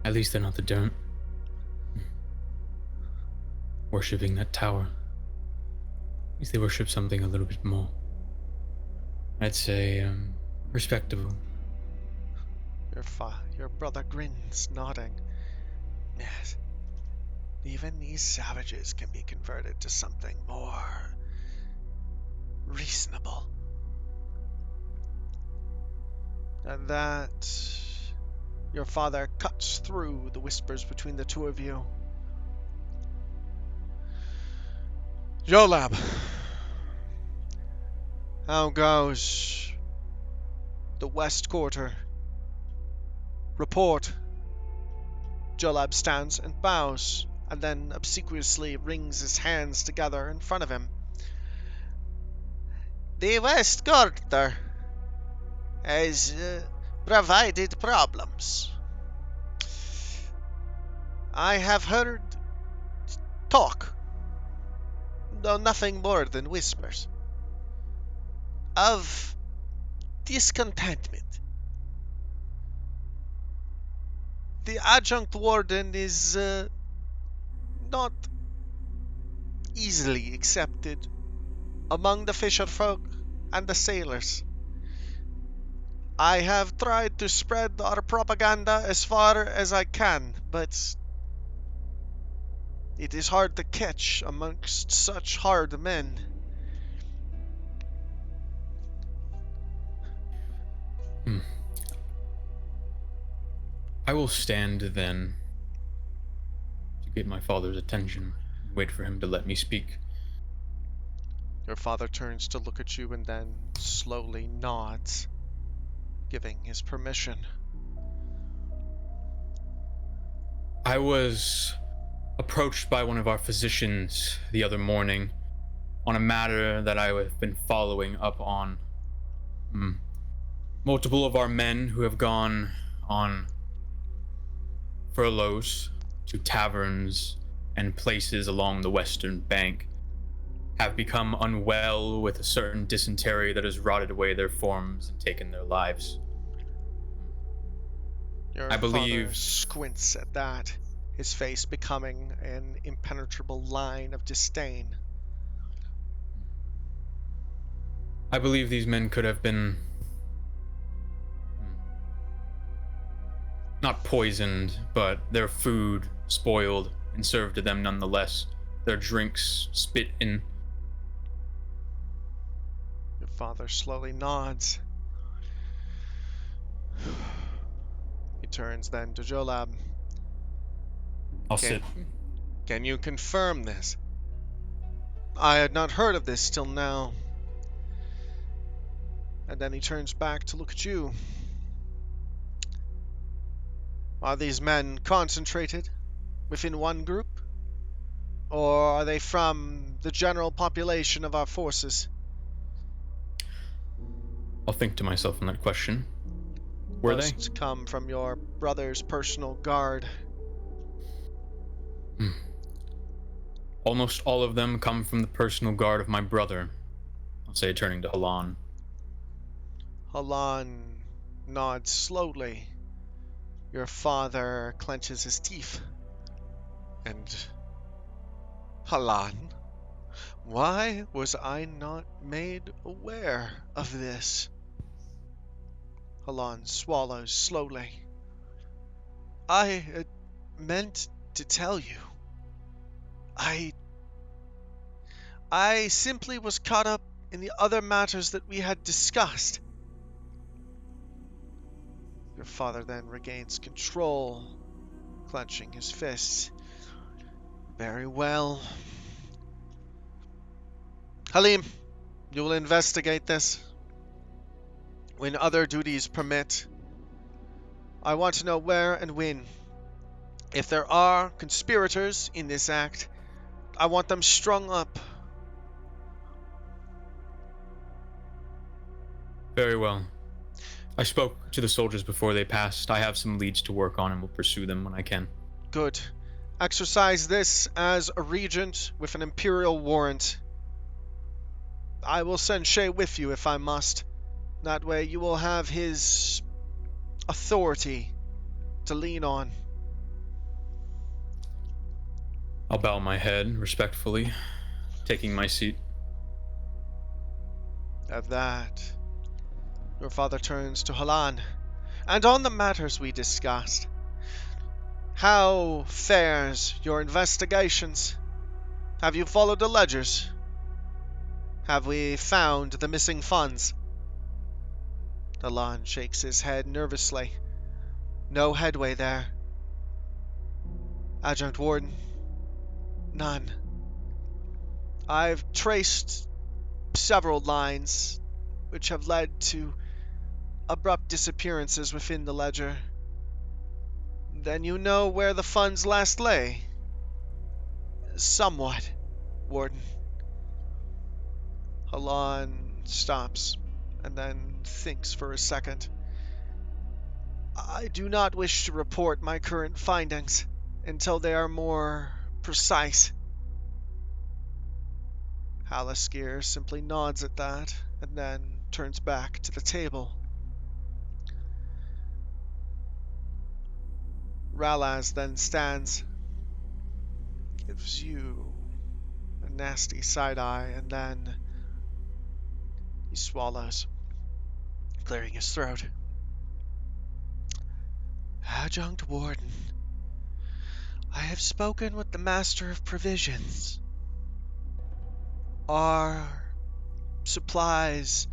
Speaker 2: At least they're not the don't. Worshipping that tower. At least they worship something a little bit more. I'd say, respectable.
Speaker 1: Your brother grins, nodding. Yes. Even these savages can be converted to something more reasonable. At that, your father cuts through the whispers between the two of you. Jolab, how goes the West Quarter? Report. Jolab stands and bows, and then obsequiously wrings his hands together in front of him.
Speaker 3: The West Quarter has provided problems. I have heard talk. though nothing more than whispers, of discontentment. The adjunct warden is not easily accepted among the fisher folk and the sailors. I have tried to spread our propaganda as far as I can, but it is hard to catch amongst such hard men.
Speaker 2: Hmm. I will stand then to get my father's attention and wait for him to let me speak.
Speaker 4: Your father turns to look at you and then slowly nods, giving his permission.
Speaker 2: I was approached by one of our physicians the other morning on a matter that I have been following up on. Multiple of our men who have gone on furloughs to taverns and places along the western bank have become unwell with a certain dysentery that has rotted away their forms and taken their lives.
Speaker 4: Your
Speaker 2: I believe-
Speaker 4: father squints at that, his face becoming an impenetrable line of disdain.
Speaker 2: I believe these men could have been not poisoned, but their food spoiled and served to them nonetheless. Their drinks spit in.
Speaker 4: Your father slowly nods. He turns then to Jolab.
Speaker 2: I'll
Speaker 4: Okay.
Speaker 2: sit.
Speaker 4: Can you confirm this?
Speaker 3: I had not heard of this till now. And then he turns back to look at you. Are these men concentrated within one group? Or are they from the general population of our forces?
Speaker 2: I'll think to myself on that question. Were they?
Speaker 3: Most come from your brother's personal guard.
Speaker 2: Almost all of them come from the personal guard of my brother. I'll say, turning to Halan.
Speaker 3: Halan nods slowly. Your father clenches his teeth.
Speaker 4: And Halan,
Speaker 3: Why was I not made aware of this? Halan swallows slowly. I meant to tell you. I simply was caught up in the other matters that we had discussed. Your father then regains control, clenching his fists. Very well. Halim, you will investigate this when other duties permit. I want to know where and when. If there are conspirators in this act, I want them strung up.
Speaker 2: Very well. I spoke to the soldiers before they passed. I have some leads to work on and will pursue them when I can.
Speaker 3: Good. Exercise this as a regent with an imperial warrant. I will send Shay with you if I must. That way you will have his authority to lean on.
Speaker 2: I'll bow my head respectfully, taking my seat.
Speaker 3: Of that, your father turns to Halan. And on the matters we discussed, how fares your investigations? Have you followed the ledgers? Have we found the missing funds? Halan shakes his head nervously. No headway there. Adjunct Warden, none. I've traced several lines which have led to abrupt disappearances within the ledger. Then you know where the funds last lay? Somewhat, Warden. Halan stops and then thinks for a second. I do not wish to report my current findings until they are more precise.
Speaker 1: Halaskir simply nods at that and then turns back to the table. Ralaz then stands, gives you a nasty side eye, and then he swallows, clearing his throat. Adjunct Warden, I have spoken with the Master of Provisions. Our supplies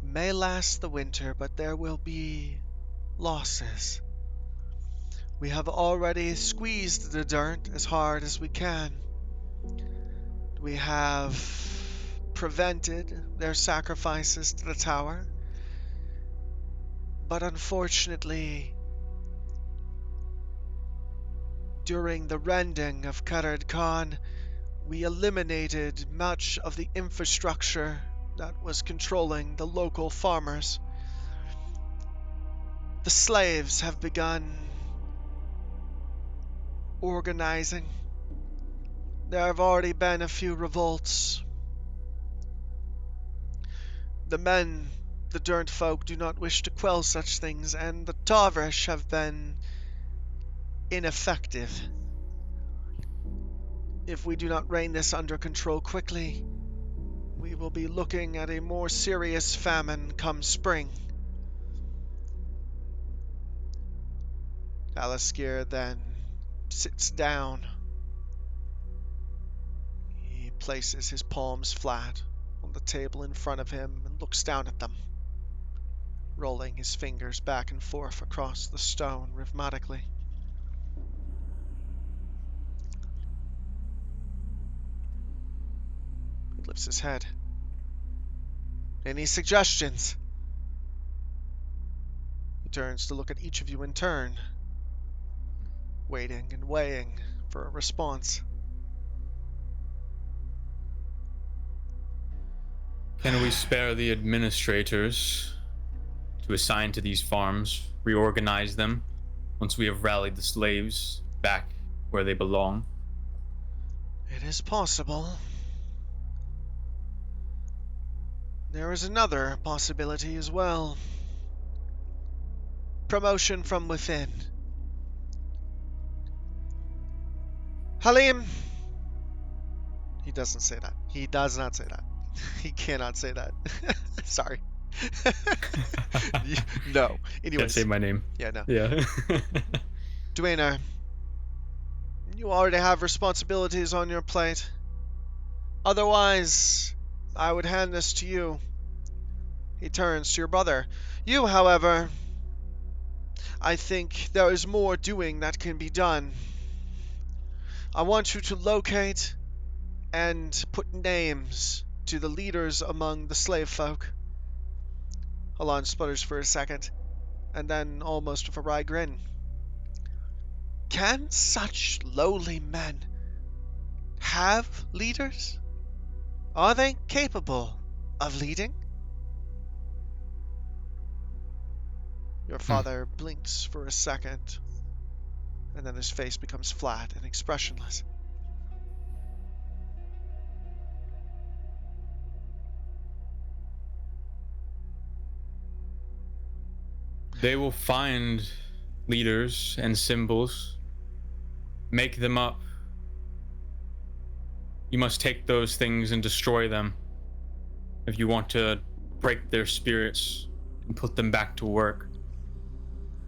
Speaker 1: may last the winter, but there will be losses. We have already squeezed the dirt as hard as we can. We have prevented their sacrifices to the tower, but unfortunately, during the rending of Karad Khan, we eliminated much of the infrastructure that was controlling the local farmers. The slaves have begun organizing. There have already been a few revolts. The men, the dirt folk, do not wish to quell such things, and the Tavrish have been ineffective. If we do not rein this under control quickly, we will be looking at a more serious famine come spring. Alaskir then sits down. He places his palms flat on the table in front of him and looks down at them, rolling his fingers back and forth across the stone rhythmically. He lifts his head. Any suggestions? He turns to look at each of you in turn, waiting and weighing for a response.
Speaker 2: Can we spare the administrators to assign to these farms, reorganize them once we have rallied the slaves back where they belong?
Speaker 1: It is possible. There is another possibility as well. Promotion from within. Halim! He doesn't say that. He does not say that. He cannot say that. Sorry. No. Anyways.
Speaker 2: Can't say my name.
Speaker 1: Yeah, no.
Speaker 2: Yeah.
Speaker 1: Dwayne, you already have responsibilities on your plate. Otherwise, I would hand this to you. He turns to your brother. You, however, I think there is more doing that can be done. I want you to locate and put names to the leaders among the slave folk. Halan sputters for a second, and then, almost with a wry grin, can such lowly men have leaders? Are they capable of leading? Your father blinks for a second, and then his face becomes flat and expressionless.
Speaker 2: They will find leaders and symbols, make them up. You must take those things and destroy them if you want to break their spirits and put them back to work.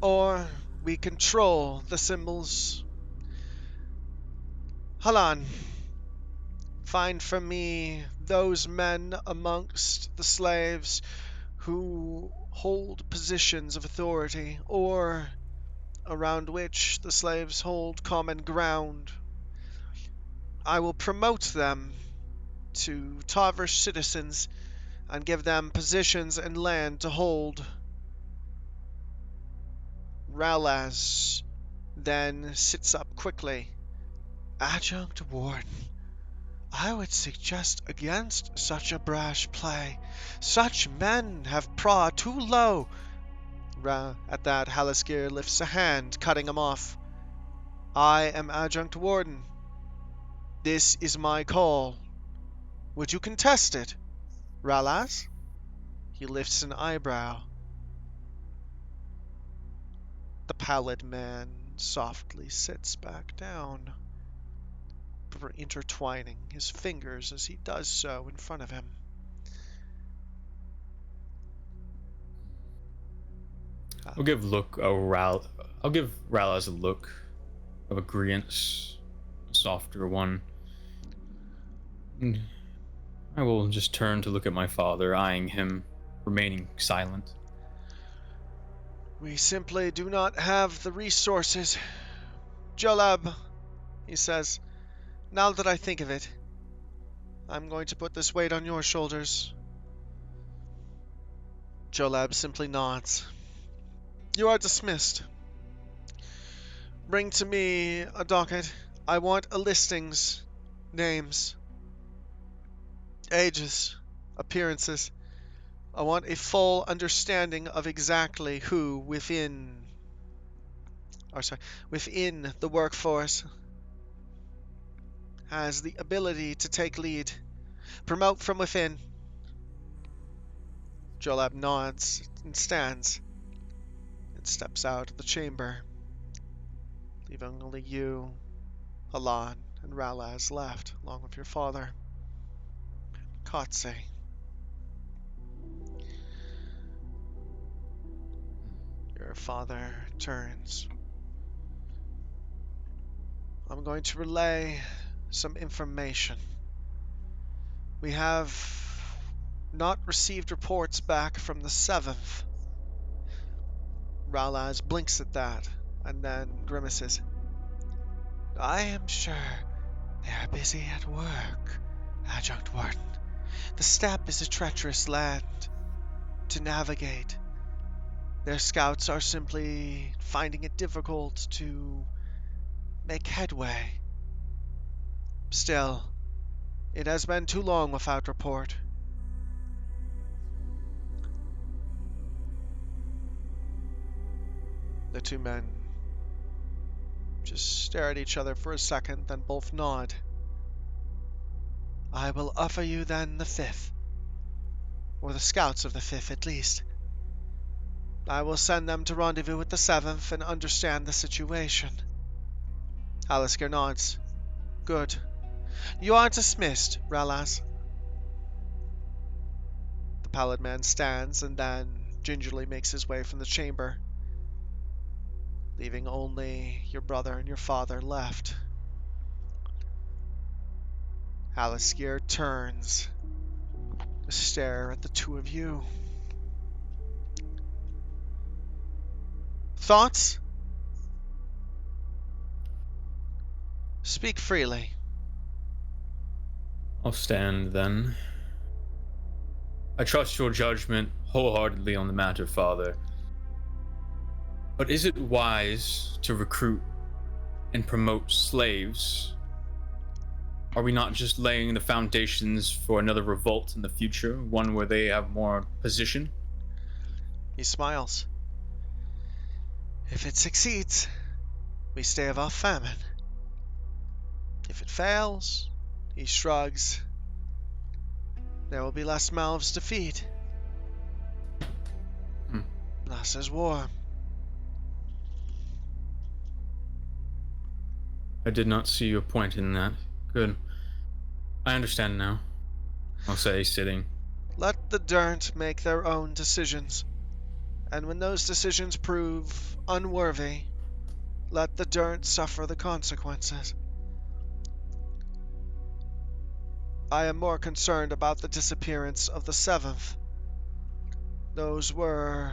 Speaker 1: Or we control the symbols. Halan, find for me those men amongst the slaves who hold positions of authority, or around which the slaves hold common ground. I will promote them to Tavrish citizens and give them positions and land to hold. Ralaz then sits up quickly. Adjunct Warden, I would suggest against such a brash play. Such men have prod too low. At that, Halaskir lifts a hand, cutting him off. I am Adjunct Warden. This is my call. Would you contest it, Ralaz? He lifts an eyebrow. The pallid man softly sits back down, intertwining his fingers as he does so in front of him.
Speaker 2: I'll give Ralaz a look of agreeance, a softer one. And I will just turn to look at my father, eyeing him, remaining silent.
Speaker 1: We simply do not have the resources. Jolab, he says, now that I think of it, I'm going to put this weight on your shoulders. Jolab simply nods. You are dismissed. Bring to me a docket. I want a listings, names, ages, appearances. I want a full understanding of exactly who within the workforce has the ability to take lead. Promote from within. Jolab nods and stands and steps out of the chamber, leaving only you, Halan, and Ralaz left, along with your father, Kotse. Your father turns. I'm going to relay some information. We have not received reports back from the 7th. Ralaz blinks at that, and then grimaces. I am sure they are busy at work, Adjunct Warden. The steppe is a treacherous land to navigate. Their scouts are simply finding it difficult to make headway. Still, it has been too long without report. The two men just stare at each other for a second, then both nod. I will offer you then the 5th, or the scouts of the 5th at least. I will send them to rendezvous with the 7th and understand the situation. Alistair nods. Good. You are dismissed, Ralaz. The pallid man stands and then gingerly makes his way from the chamber, leaving only your brother and your father left. Alistair turns to stare at the two of you. Thoughts? Speak freely.
Speaker 2: I'll stand then. I trust your judgment wholeheartedly on the matter, Father. But is it wise to recruit and promote slaves? Are we not just laying the foundations for another revolt in the future, one where they have more position?
Speaker 1: He smiles. If it succeeds, we stave off famine. If it fails, he shrugs. There will be less mouths to feed. Thus is war.
Speaker 2: I did not see your point in that. Good. I understand now. I'll say, sitting.
Speaker 1: Let the dirt make their own decisions. And when those decisions prove unworthy, let the dirt suffer the consequences. I am more concerned about the disappearance of the 7th. Those were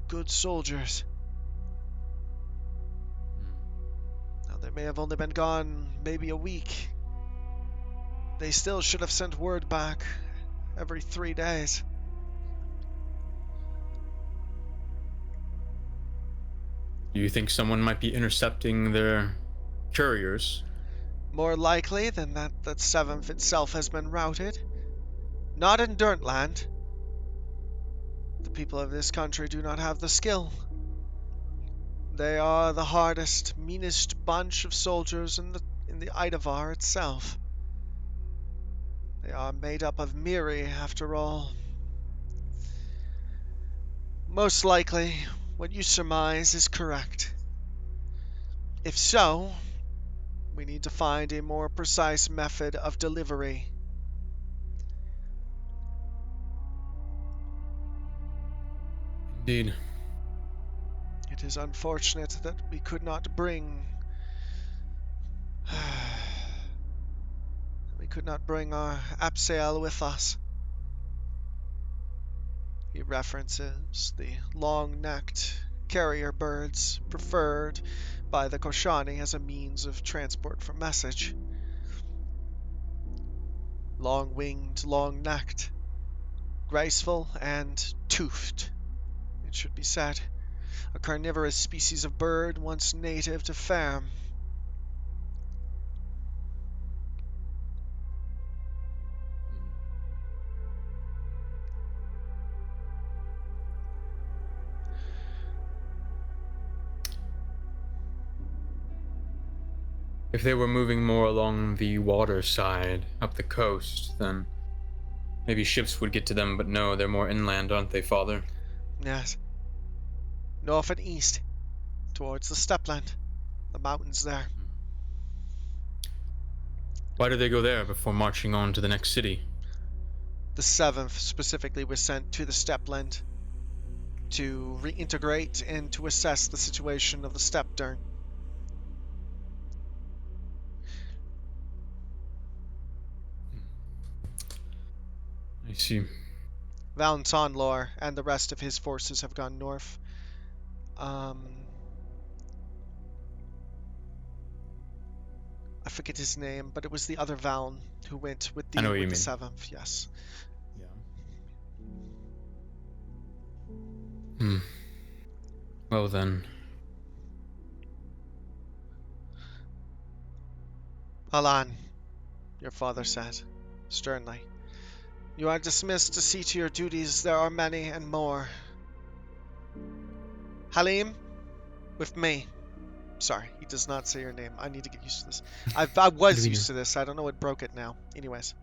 Speaker 1: good soldiers. Now, they may have only been gone maybe a week. They still should have sent word back every 3 days.
Speaker 2: Do you think someone might be intercepting their couriers?
Speaker 1: More likely than that the 7th itself has been routed. Not in Dirtland. The people of this country do not have the skill. They are the hardest, meanest bunch of soldiers in the Idavar itself. They are made up of Miri, after all. Most likely, what you surmise is correct. If so, we need to find a more precise method of delivery.
Speaker 2: Indeed.
Speaker 1: It is unfortunate that we could not bring our Abseil with us. He references the long-necked carrier birds preferred by the Koshani as a means of transport for message. Long-winged, long-necked, graceful, and toothed, it should be said. A carnivorous species of bird once native to Ferm.
Speaker 2: If they were moving more along the water side, up the coast, then maybe ships would get to them, but no, they're more inland, aren't they, Father?
Speaker 1: Yes. North and east, towards the stepland. The mountains there.
Speaker 2: Why did they go there before marching on to the next city?
Speaker 1: The 7th specifically was sent to the stepland to reintegrate and to assess the situation of the Stepdern.
Speaker 2: I see.
Speaker 1: Valentonlor and the rest of his forces have gone north. I forget his name, but it was the other Valn who went with
Speaker 2: I know what you
Speaker 1: the
Speaker 2: mean.
Speaker 1: 7th, yes.
Speaker 2: Yeah. Hmm. Well then.
Speaker 1: Alan, your father said, sternly. You are dismissed to see to your duties. There are many and more. Halim, with me. Sorry, he does not say your name. I need to get used to this. I was used to this. I don't know what broke it now. Anyways.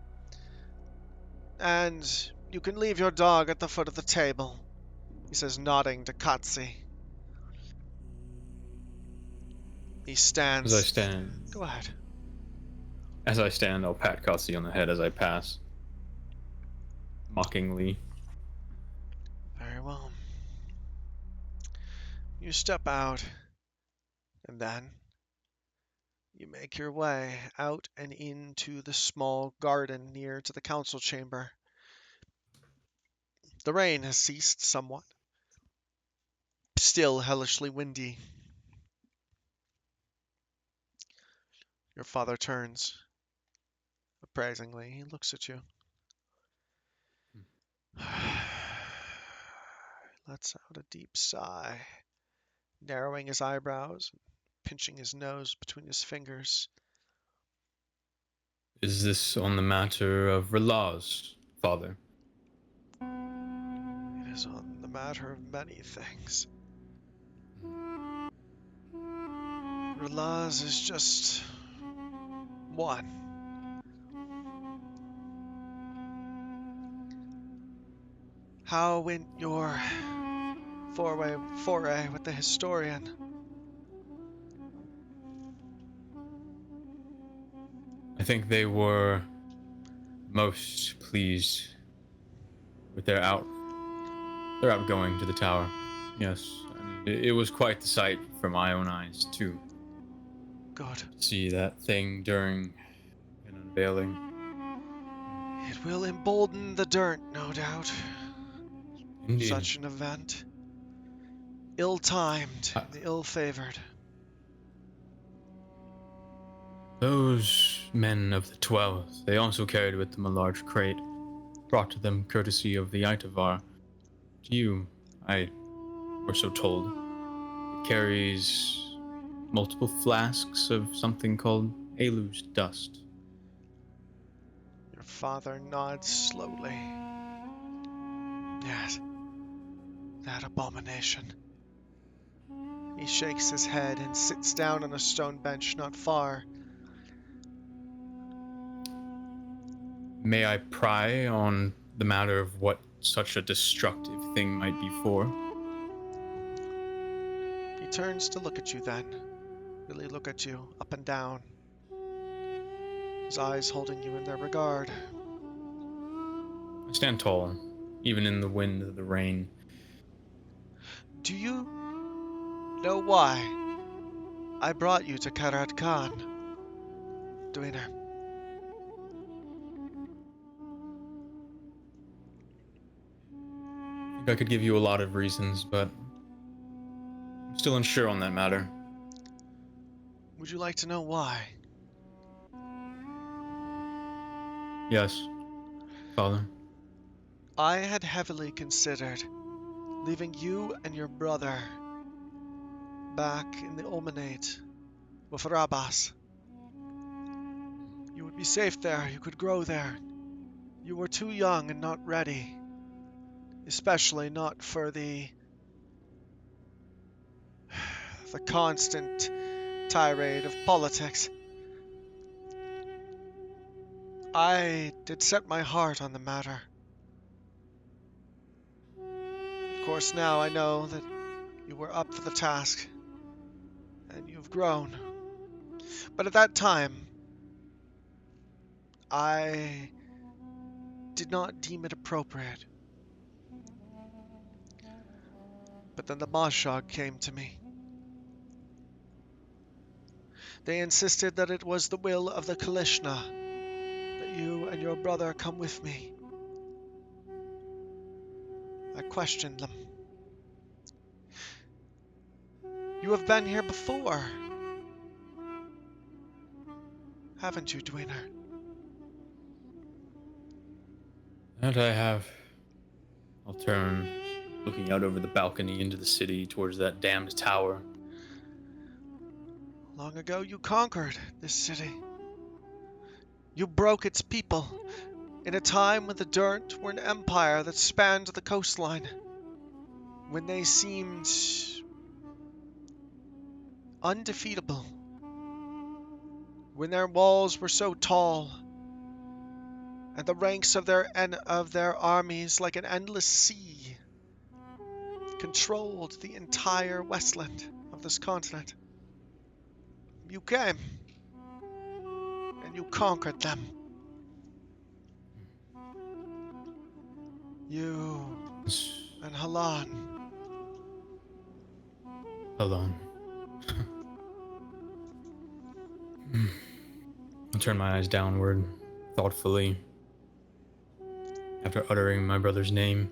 Speaker 1: And you can leave your dog at the foot of the table, he says, nodding to Katsi. He stands.
Speaker 2: As I stand,
Speaker 1: Go ahead.
Speaker 2: I'll pat Kotzi on the head as I pass. Mockingly.
Speaker 1: Very well. You step out, and then you make your way out and into the small garden near to the council chamber. The rain has ceased somewhat. Still hellishly windy. Your father turns. Appraisingly, he looks at you. Lets out a deep sigh, narrowing his eyebrows, pinching his nose between his fingers.
Speaker 2: Is this on the matter of Relaz, Father?
Speaker 1: It is on the matter of many things. Relaz is just one. How went your foray with the historian?
Speaker 2: I think they were most pleased with their outgoing to the tower. Yes, I mean, it was quite the sight for my own eyes too.
Speaker 1: Good.
Speaker 2: See that thing during an unveiling.
Speaker 1: It will embolden the dirt, no doubt.
Speaker 2: Indeed.
Speaker 1: Such an event. Ill-timed and ill-favored.
Speaker 2: Those men of the 12th, they also carried with them a large crate, brought to them courtesy of the Itavar. To you, I were so told. It carries multiple flasks of something called Elu's dust.
Speaker 1: Your father nods slowly. Yes, that abomination. He shakes his head and sits down on a stone bench not far.
Speaker 2: May I pry on the matter of what such a destructive thing might be for?
Speaker 1: He turns to look at you then. Really look at you, up and down. His eyes holding you in their regard.
Speaker 2: I stand tall, even in the wind of the rain.
Speaker 1: Do you know why I brought you to Karat Khan, Dwemer?
Speaker 2: I think I could give you a lot of reasons, but I'm still unsure on that matter.
Speaker 1: Would you like to know why?
Speaker 2: Yes, Father.
Speaker 1: I had heavily considered leaving you and your brother back in the Omanate with Rabas. You would be safe there, you could grow there. You were too young and not ready, especially not for the constant tirade of politics. I did set my heart on the matter. Of course, now I know that you were up for the task, and you've grown. But at that time, I did not deem it appropriate. But then the Mashog came to me. They insisted that it was the will of the Kalishna that you and your brother come with me. I questioned them. You have been here before, haven't you, Dwemer?
Speaker 2: That I have. I'll turn, looking out over the balcony into the city towards that damned tower.
Speaker 1: Long ago you conquered this city. You broke its people in a time when the Dirt were an empire that spanned the coastline. When they seemed undefeatable. When their walls were so tall, and the ranks of their armies like an endless sea controlled the entire westland of this continent. You came, and you conquered them. You and Halan.
Speaker 2: Alone. I turn my eyes downward, thoughtfully, after uttering my brother's name.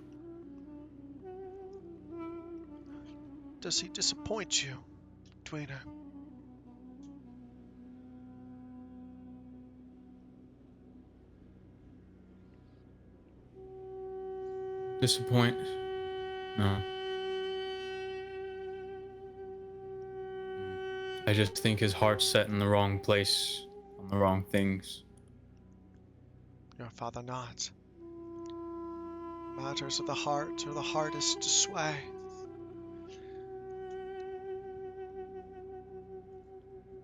Speaker 1: Does he disappoint you, Dwemer?
Speaker 2: Disappoint? No. I just think his heart's set in the wrong place, on the wrong things.
Speaker 1: Your father not. Matters of the heart are the hardest to sway.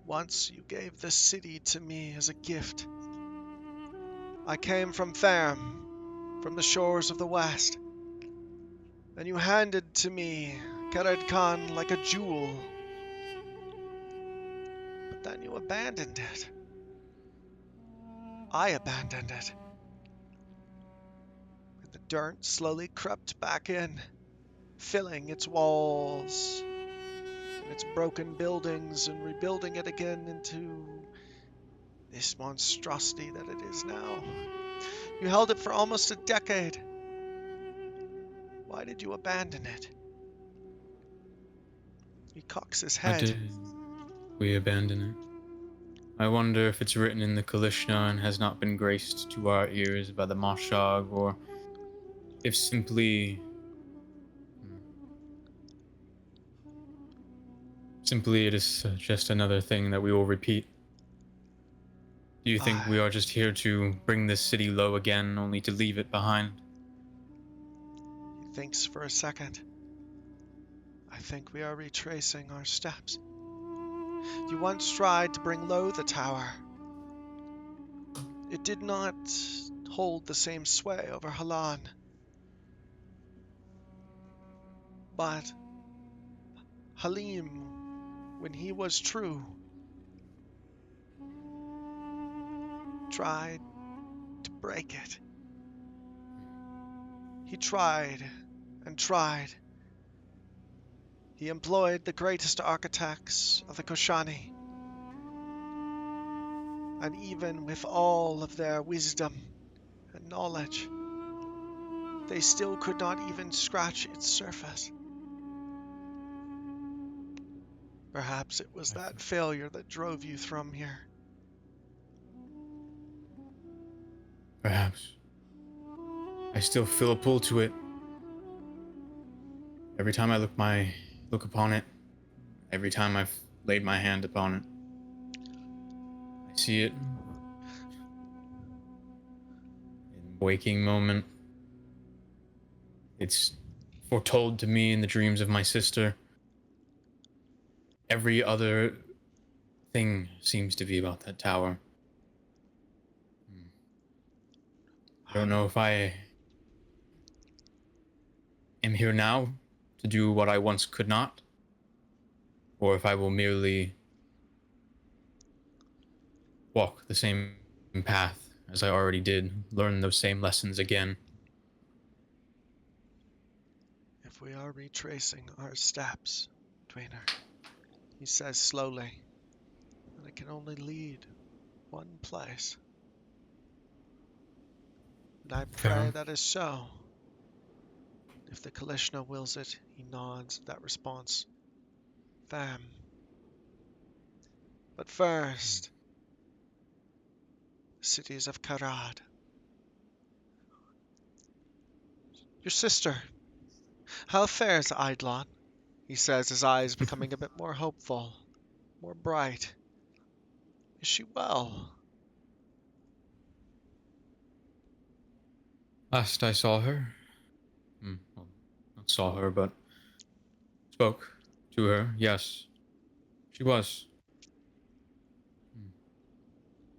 Speaker 1: Once you gave this city to me as a gift. I came from Therm, from the shores of the west. And you handed to me Kared Khan like a jewel. But then you abandoned it. I abandoned it. And the dirt slowly crept back in, filling its walls and its broken buildings and rebuilding it again into this monstrosity that it is now. You held it for almost a decade. Why did you abandon it? He cocks his
Speaker 2: Why
Speaker 1: head.
Speaker 2: did we abandon it? I wonder if it's written in the Kalishna and has not been graced to our ears by the Mashog, or if simply it is just another thing that we will repeat. Do you think we are just here to bring this city low again, only to leave it behind?
Speaker 1: He thinks for a second. I think we are retracing our steps. You once tried to bring low the tower. It did not hold the same sway over Halan. But Halim, when he was true, tried to break it. He tried and tried. He employed the greatest architects of the Koshani. And even with all of their wisdom and knowledge, they still could not even scratch its surface. Perhaps it was that failure that drove you from here.
Speaker 2: Perhaps. I still feel a pull to it. Every time I look upon it, every time I've laid my hand upon it, I see it in waking moment. It's foretold to me in the dreams of my sister. Every other thing seems to be about that tower. I don't know if I am here now to do what I once could not, or if I will merely walk the same path as I already did, learn those same lessons again.
Speaker 1: If we are retracing our steps, Dwayner, he says slowly, and it can only lead one place. And I pray that is so. If the Kalishna wills it, he nods at that response. Fam. But first, the cities of Karad. Your sister, how fares Eidlon? He says, his eyes becoming a bit more hopeful, more bright. Is she well?
Speaker 2: Last I saw her, well, not saw her, but spoke to her, yes, she was.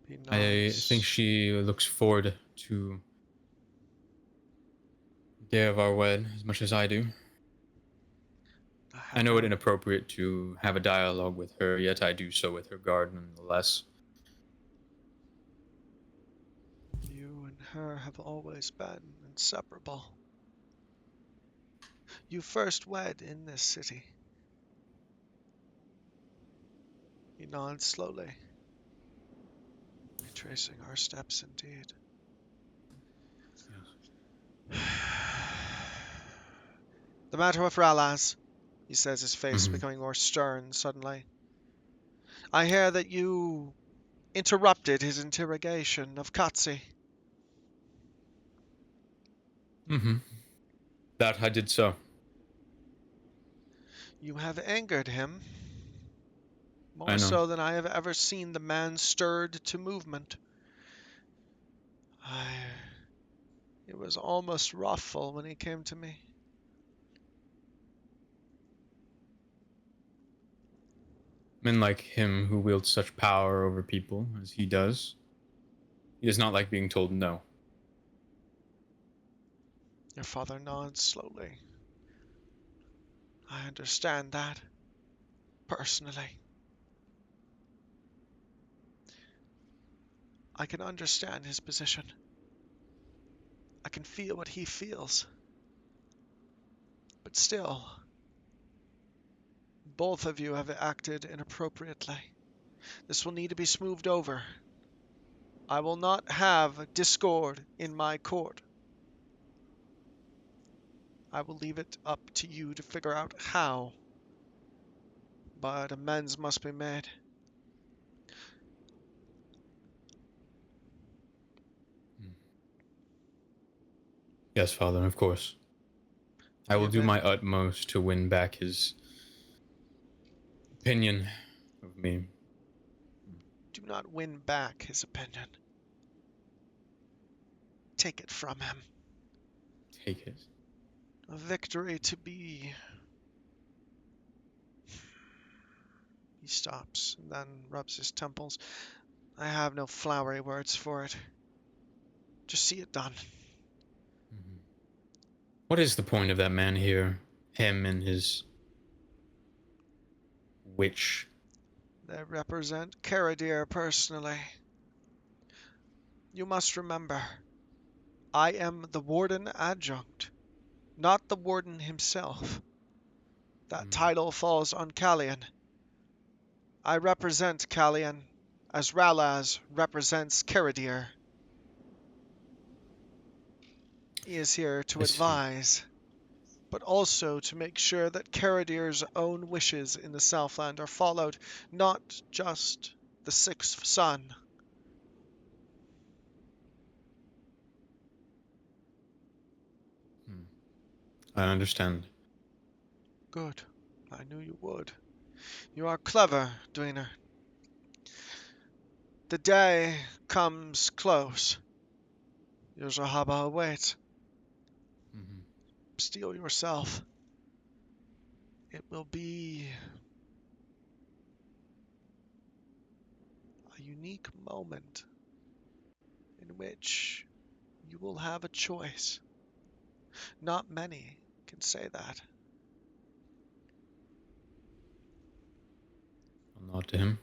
Speaker 1: He
Speaker 2: I think
Speaker 1: nods.
Speaker 2: she looks forward to the day of our wed as much as I do. I know it inappropriate to have a dialogue with her, yet I do so with her guard nonetheless.
Speaker 1: You and her have always been inseparable. You first wed in this city. He nods slowly, retracing our steps indeed.
Speaker 2: Yes.
Speaker 1: The matter with Ralaz, he says, his face
Speaker 2: Mhm.
Speaker 1: becoming more stern suddenly. I hear that you interrupted his interrogation of Katsi.
Speaker 2: That I did so.
Speaker 1: You have angered him,
Speaker 2: I
Speaker 1: more
Speaker 2: know.
Speaker 1: so than I have ever seen the man stirred to movement. It was almost wrathful when he came to me.
Speaker 2: Men like him who wields such power over people as he does not like being told no.
Speaker 1: Your father nods slowly. I understand that, personally. I can understand his position. I can feel what he feels. But still, both of you have acted inappropriately. This will need to be smoothed over. I will not have discord in my court. I will leave it up to you to figure out how. But amends must be made.
Speaker 2: Yes, Father, of course. I will do my utmost to win back his opinion of me.
Speaker 1: Do not win back his opinion. Take it from him.
Speaker 2: Take it.
Speaker 1: A victory to be. He stops and then rubs his temples. I have no flowery words for it. Just see it done.
Speaker 2: What is the point of that man here? Him and his witch.
Speaker 1: They represent Karadir personally. You must remember, I am the Warden Adjunct, not the Warden himself. That title falls on Callian. I represent Callian, as Ralaz represents Karadir. He is here to
Speaker 2: I see.
Speaker 1: advise, but also to make sure that Karadir's own wishes in the Southland are followed, not just the sixth son.
Speaker 2: I understand.
Speaker 1: Good. I knew you would. You are clever, Dwener. The day comes close. Your Zahaba awaits. Steel yourself. It will be a unique moment in which you will have a choice. Not many can say that.
Speaker 2: I'll nod to him.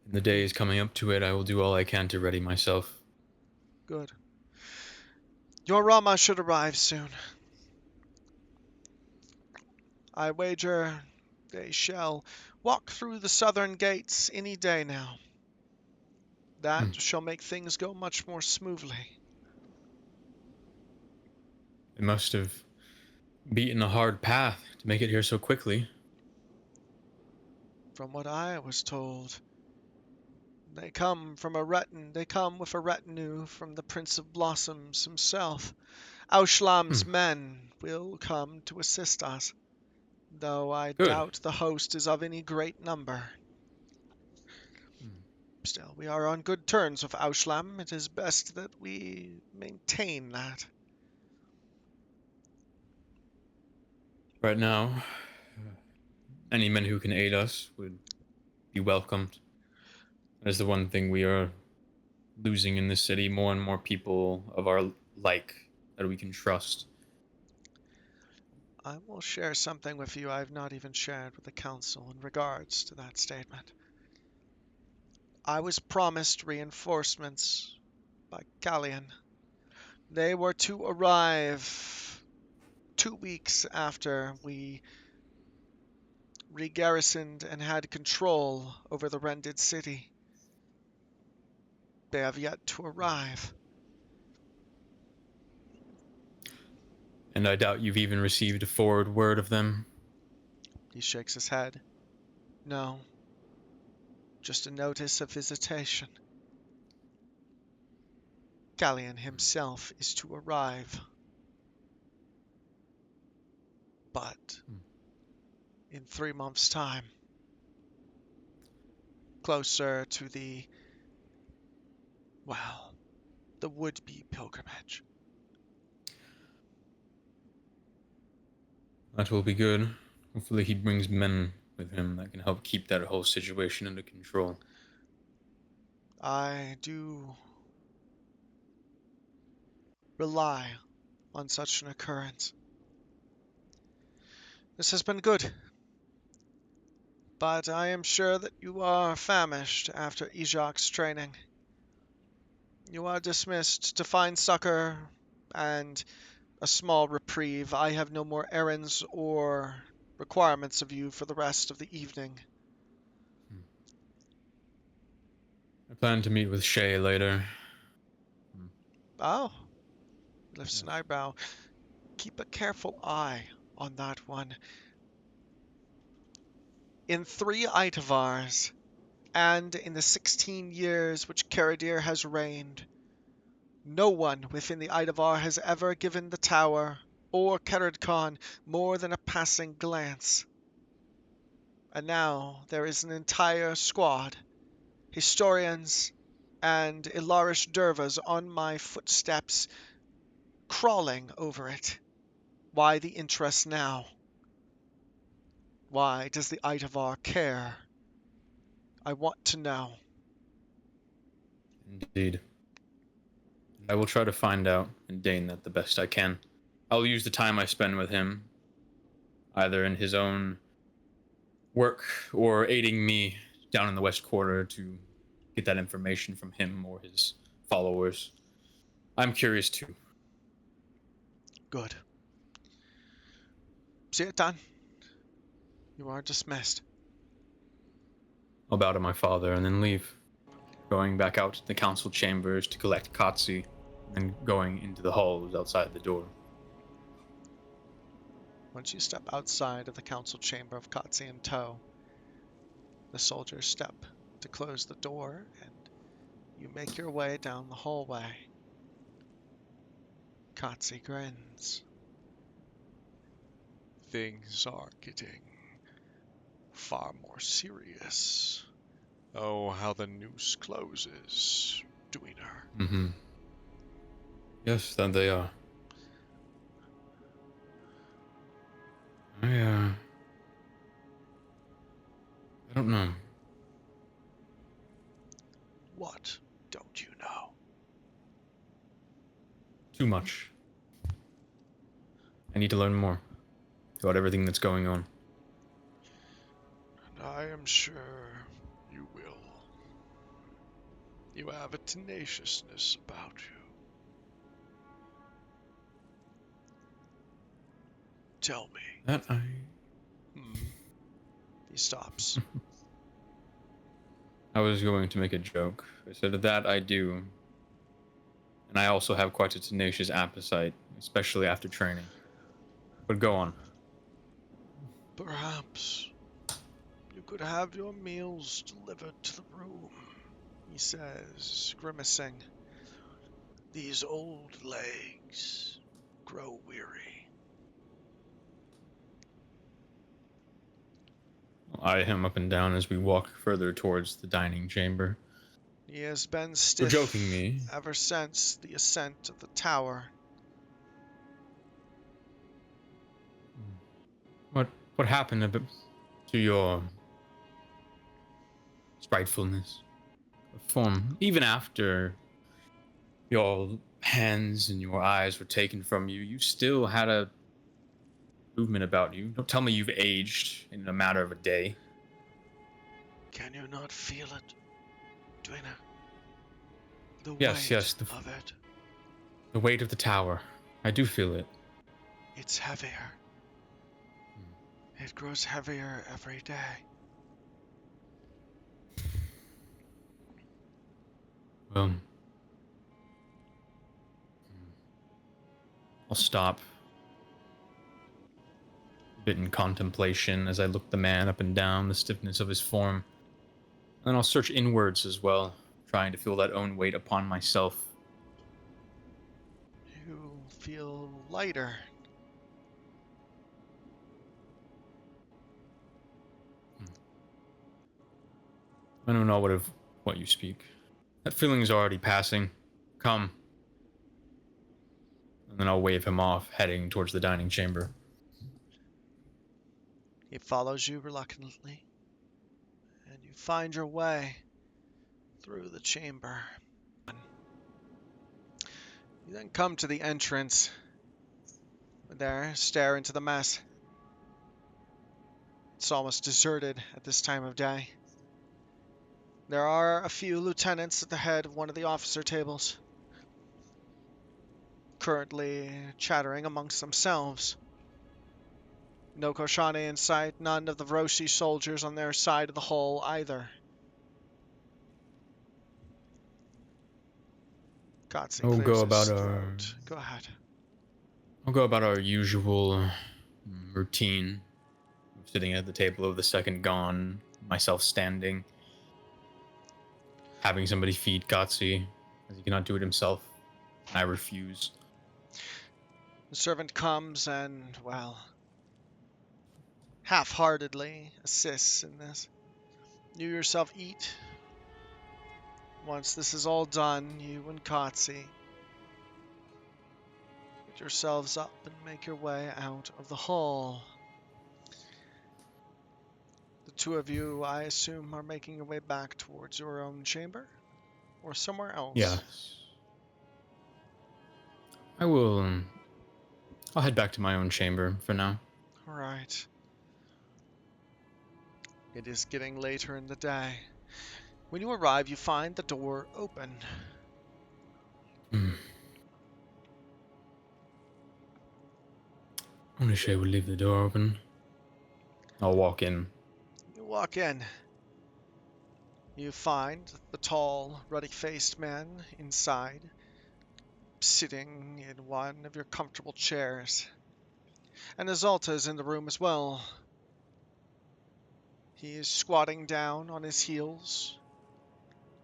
Speaker 2: In the days coming up to it, I will do all I can to ready myself.
Speaker 1: Good. Your Rama should arrive soon. I wager they shall walk through the southern gates any day now. That shall make things go much more smoothly.
Speaker 2: It must have beaten a hard path to make it here so quickly.
Speaker 1: From what I was told, they come with a retinue from the Prince of Blossoms himself. Aushlam's men will come to assist us, though I
Speaker 2: Good.
Speaker 1: doubt the host is of any great number. Still, we are on good terms with Aushlam. It is best that we maintain that.
Speaker 2: Right now, any men who can aid us would be welcomed. That is the one thing we are losing in this city. More and more people of our like that we can trust.
Speaker 1: I will share something with you I have not even shared with the council in regards to that statement. I was promised reinforcements by Galleon. They were to arrive 2 weeks after we regarrisoned and had control over the rended city. They have yet to arrive.
Speaker 2: And I doubt you've even received a forward word of them.
Speaker 1: He shakes his head. No, just a notice of visitation. Galleon himself is to arrive. But in 3 months' time, closer to the would-be pilgrimage.
Speaker 2: That will be good. Hopefully he brings men with him that can help keep that whole situation under control.
Speaker 1: I do rely on such an occurrence. This has been good, but I am sure that you are famished after Ijak's training. You are dismissed to find succor and a small reprieve. I have no more errands or requirements of you for the rest of the evening.
Speaker 2: I plan to meet with Shay later.
Speaker 1: Oh, lifts an eyebrow. Keep a careful eye on that one. In 3 Itavars, and in the 16 years which Karadir has reigned, no one within the Idavar has ever given the tower or Kerad Khan more than a passing glance. And now there is an entire squad, historians and Ilarish Dervas on my footsteps, crawling over it. Why the interest now? Why does the Idavar care? I want to know.
Speaker 2: Indeed. I will try to find out and gain that the best I can. I'll use the time I spend with him, either in his own work or aiding me down in the West Quarter to get that information from him or his followers. I'm curious too.
Speaker 1: Good. See it done. You are dismissed.
Speaker 2: I'll bow to my father and then leave, going back out to the council chambers to collect Katsi, and going into the halls outside the door.
Speaker 1: Once you step outside of the council chamber of Kotzi in tow, the soldiers step to close the door, and you make your way down the hallway. Kotzi grins.
Speaker 4: Things are getting far more serious. Oh, how the noose closes, Dweener.
Speaker 2: Mm-hmm. Yes, that they are. I don't know.
Speaker 1: What don't you know?
Speaker 2: Too much. I need to learn more about everything that's going on.
Speaker 4: And I am sure you will. You have a tenaciousness about you. Tell me.
Speaker 2: That I...
Speaker 1: He stops.
Speaker 2: I was going to make a joke. I said that I do. And I also have quite a tenacious appetite, especially after training. But go on.
Speaker 1: Perhaps you could have your meals delivered to the room, he says, grimacing. These old legs grow weary.
Speaker 2: I'll eye him up and down as we walk further towards the dining chamber.
Speaker 1: He has been
Speaker 2: You're
Speaker 1: stiff
Speaker 2: joking me.
Speaker 1: ever since the ascent of the tower.
Speaker 2: What happened to your spitefulness of form? Even after your hands and your eyes were taken from you, you still had a movement about you. Don't tell me you've aged in a matter of a day.
Speaker 1: Can you not feel it, Dwayna? The
Speaker 2: Yes,
Speaker 1: weight
Speaker 2: yes,
Speaker 1: of it.
Speaker 2: the weight of the tower. I do feel it.
Speaker 1: It's heavier. It grows heavier every day.
Speaker 2: Well, I'll stop. A bit in contemplation as I look the man up and down, the stiffness of his form. And then I'll search inwards as well, trying to feel that own weight upon myself.
Speaker 1: You feel lighter.
Speaker 2: I know not what you speak. That feeling's already passing. Come. And then I'll wave him off, heading towards the dining chamber.
Speaker 1: He follows you reluctantly, and you find your way through the chamber. You then come to the entrance. There, stare into the mess. It's almost deserted at this time of day. There are a few lieutenants at the head of one of the officer tables, currently chattering amongst themselves. No Koshane in sight, none of the Roshi soldiers on their side of the hull either. Kotze
Speaker 2: I'll
Speaker 1: clears
Speaker 2: go about
Speaker 1: his
Speaker 2: our
Speaker 1: throat. Go ahead.
Speaker 2: I'll go about our usual routine. Sitting at the table of the second gone, myself standing, having somebody feed Gotsi, as he cannot do it himself, and I refuse.
Speaker 1: The servant comes and, well, half-heartedly assists in this. You yourself eat. Once this is all done, you and Kotze get yourselves up and make your way out of the hall. The two of you, I assume, are making your way back towards your own chamber? Or somewhere else?
Speaker 2: Yes. I will. I'll head back to my own chamber for now.
Speaker 1: All right. It is getting later in the day. When you arrive, you find the door open.
Speaker 2: I wish I would leave the door open. I'll walk in.
Speaker 1: You walk in. You find the tall, ruddy-faced man inside, sitting in one of your comfortable chairs. And Azalta is in the room as well. He is squatting down on his heels,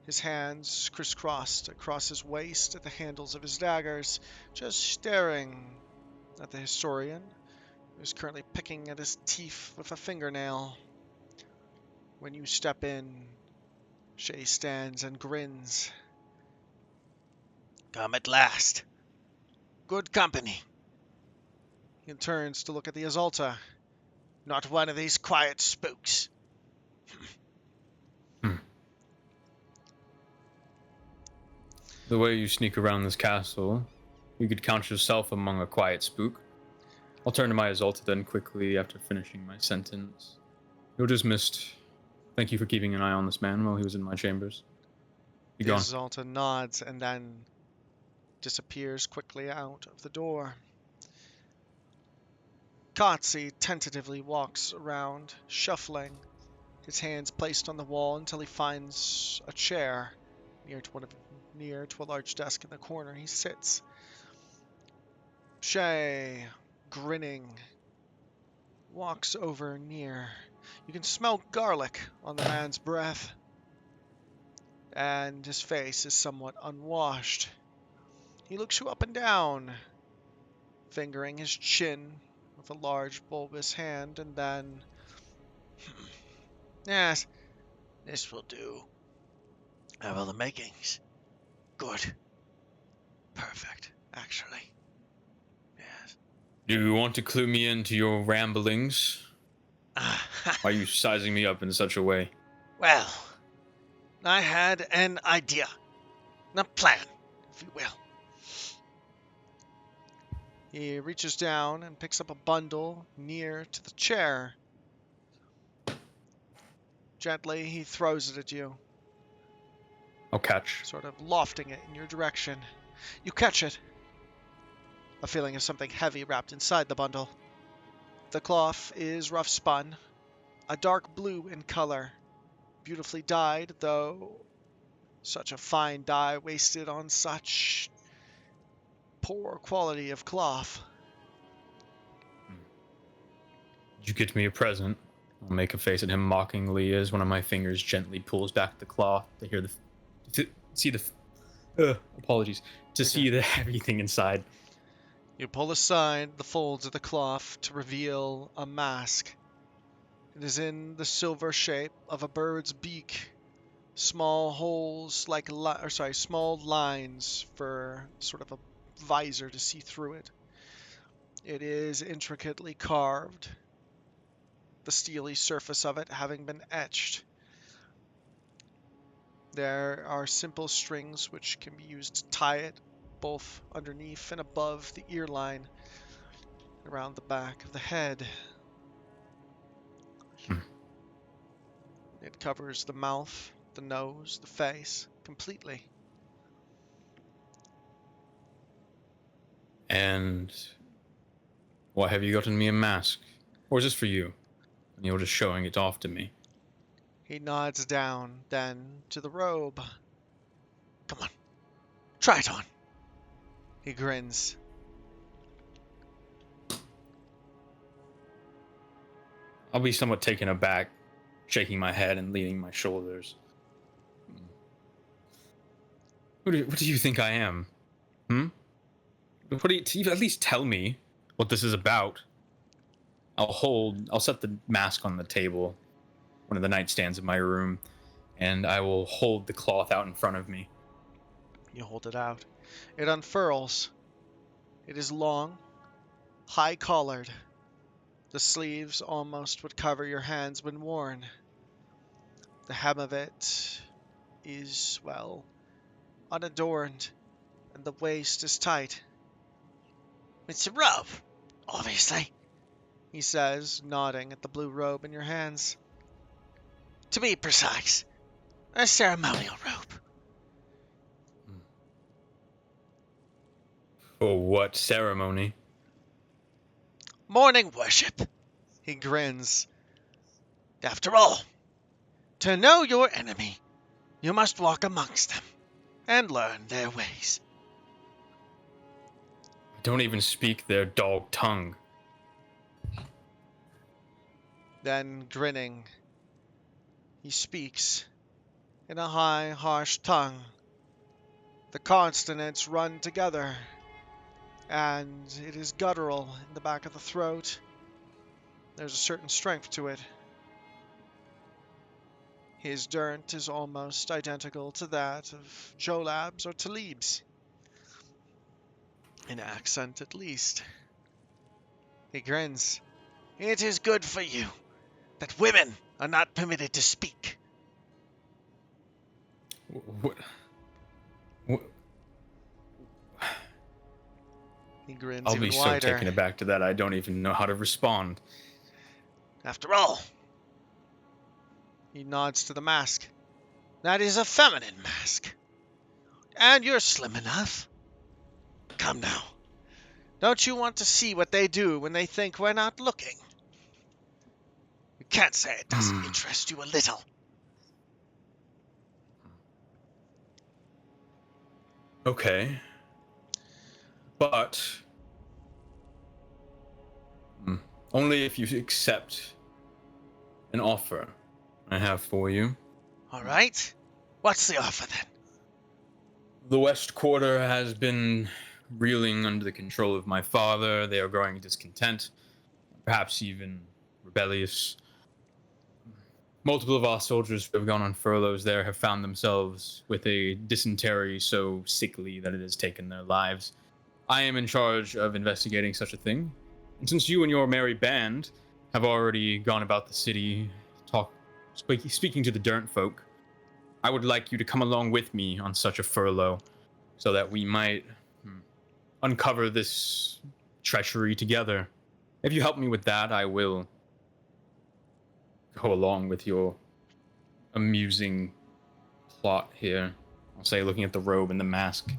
Speaker 1: his hands crisscrossed across his waist at the handles of his daggers, just staring at the historian, who's currently picking at his teeth with a fingernail. When you step in, Shay stands and grins.
Speaker 3: Come at last. Good company.
Speaker 1: He turns to look at the Azalta.
Speaker 3: Not one of these quiet spooks.
Speaker 2: The way you sneak around this castle, you could count yourself among a quiet spook. I'll turn to my Azalta then quickly after finishing my sentence. You're dismissed. Thank you for keeping an eye on this man while he was in my chambers. Be
Speaker 1: The
Speaker 2: gone.
Speaker 1: Azalta nods and then disappears quickly out of the door. Kotzi tentatively walks around, shuffling, his hands placed on the wall until he finds a chair near to a large desk in the corner. He sits. Shay, grinning, walks over near. You can smell garlic on the man's breath, and his face is somewhat unwashed. He looks you up and down, fingering his chin with a large bulbous hand, and then...
Speaker 3: Yes, this will do. Have all the makings. Good. Perfect, actually. Yes.
Speaker 2: Do you want to clue me into your ramblings? Why are you sizing me up in such a way?
Speaker 3: Well, I had an idea. A plan, if you will.
Speaker 1: He reaches down and picks up a bundle near to the chair. Gently, he throws it at you,
Speaker 2: I'll catch.
Speaker 1: sort of lofting it in your direction. You catch it. A feeling of something heavy wrapped inside the bundle. The cloth is rough spun, a dark blue in color, beautifully dyed, though such a fine dye wasted on such poor quality of cloth.
Speaker 2: Did you get me a present? I'll make a face at him mockingly as one of my fingers gently pulls back the cloth to hear see the heavy thing inside.
Speaker 1: You pull aside the folds of the cloth to reveal a mask. It is in the silver shape of a bird's beak. Small holes small lines for sort of a visor to see through it. It is intricately carved, the steely surface of it having been etched. There are simple strings which can be used to tie it, both underneath and above the ear line, around the back of the head. It covers the mouth, the nose, the face, completely.
Speaker 2: And why have you gotten me a mask? Or is this for you? And you're just showing it off to me.
Speaker 1: He nods down, then to the robe.
Speaker 3: Come on. Try it on.
Speaker 1: He grins.
Speaker 2: I'll be somewhat taken aback, shaking my head and leaning my shoulders. What do you think I am? You at least tell me what this is about. I'll set the mask on the table, one of the nightstands of my room, and I will hold the cloth out in front of me.
Speaker 1: You hold it out. It unfurls. It is long, high-collared. The sleeves almost would cover your hands when worn. The hem of it is, well, unadorned, and the waist is tight.
Speaker 3: It's a robe, obviously.
Speaker 1: he says, nodding at the blue robe in your hands.
Speaker 3: To be precise, a ceremonial robe.
Speaker 2: For what ceremony?
Speaker 3: Morning worship.
Speaker 1: He grins.
Speaker 3: After all, to know your enemy, you must walk amongst them and learn their ways.
Speaker 2: I don't even speak their dog tongue.
Speaker 1: Then, grinning, he speaks in a high, harsh tongue. The consonants run together, and it is guttural in the back of the throat. There's a certain strength to it. His dirt is almost identical to that of Jolab's or Talib's. In accent, at least. He grins.
Speaker 3: It is good for you that women are not permitted to speak.
Speaker 2: What? What?
Speaker 1: He grins
Speaker 2: I'll
Speaker 1: even
Speaker 2: be
Speaker 1: wider.
Speaker 2: so taken aback to that I don't even know how to respond.
Speaker 3: After all,
Speaker 1: He nods to the mask.
Speaker 3: that is a feminine mask. And you're slim enough. Come now. Don't you want to see what they do when they think we're not looking? You can't say it doesn't interest you a little.
Speaker 2: Okay. But only if you accept an offer I have for you.
Speaker 3: All right. What's the offer then?
Speaker 2: The West Quarter has been reeling under the control of my father. They are growing discontent, perhaps even rebellious. Multiple of our soldiers who have gone on furloughs there have found themselves with a dysentery so sickly that it has taken their lives. I am in charge of investigating such a thing. And since you and your merry band have already gone about the city, speaking to the Dirt folk, I would like you to come along with me on such a furlough so that we might uncover this treachery together. If you help me with that, I will go along with your amusing plot here. I'll say, looking at the robe and the mask.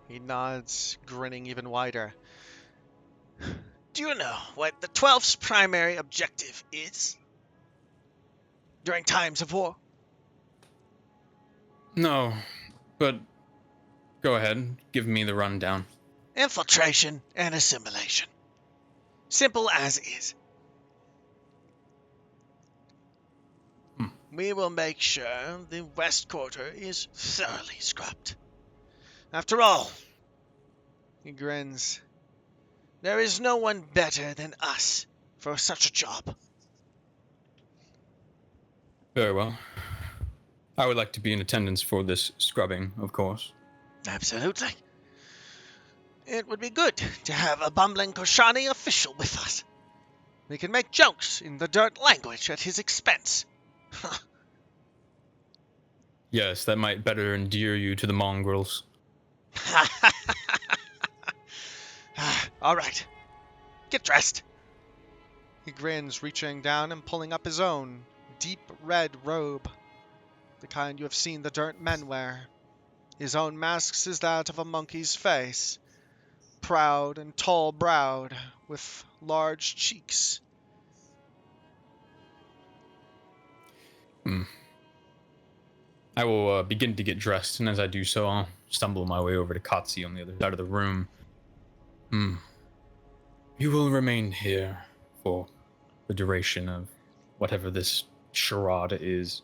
Speaker 1: He nods, grinning even wider.
Speaker 3: Do you know what the 12th's primary objective is? During times of war?
Speaker 2: No, but go ahead. Give me the rundown.
Speaker 3: Infiltration and assimilation. Simple as is. We will make sure the West Quarter is thoroughly scrubbed. After all,
Speaker 1: He grins.
Speaker 3: there is no one better than us for such a job.
Speaker 2: Very well. I would like to be in attendance for this scrubbing, of course.
Speaker 3: Absolutely. It would be good to have a bumbling Koshani official with us. We can make jokes in the dirt language at his expense.
Speaker 2: Yes, that might better endear you to the mongrels.
Speaker 3: All right. Get dressed.
Speaker 1: He grins, reaching down and pulling up his own deep red robe, the kind you have seen the Dirt men wear. His own mask is that of a monkey's face, proud and tall-browed, with large cheeks.
Speaker 2: I will begin to get dressed, and as I do so, I'll stumble my way over to Katsi on the other side of the room. You will remain here for the duration of whatever this charade is.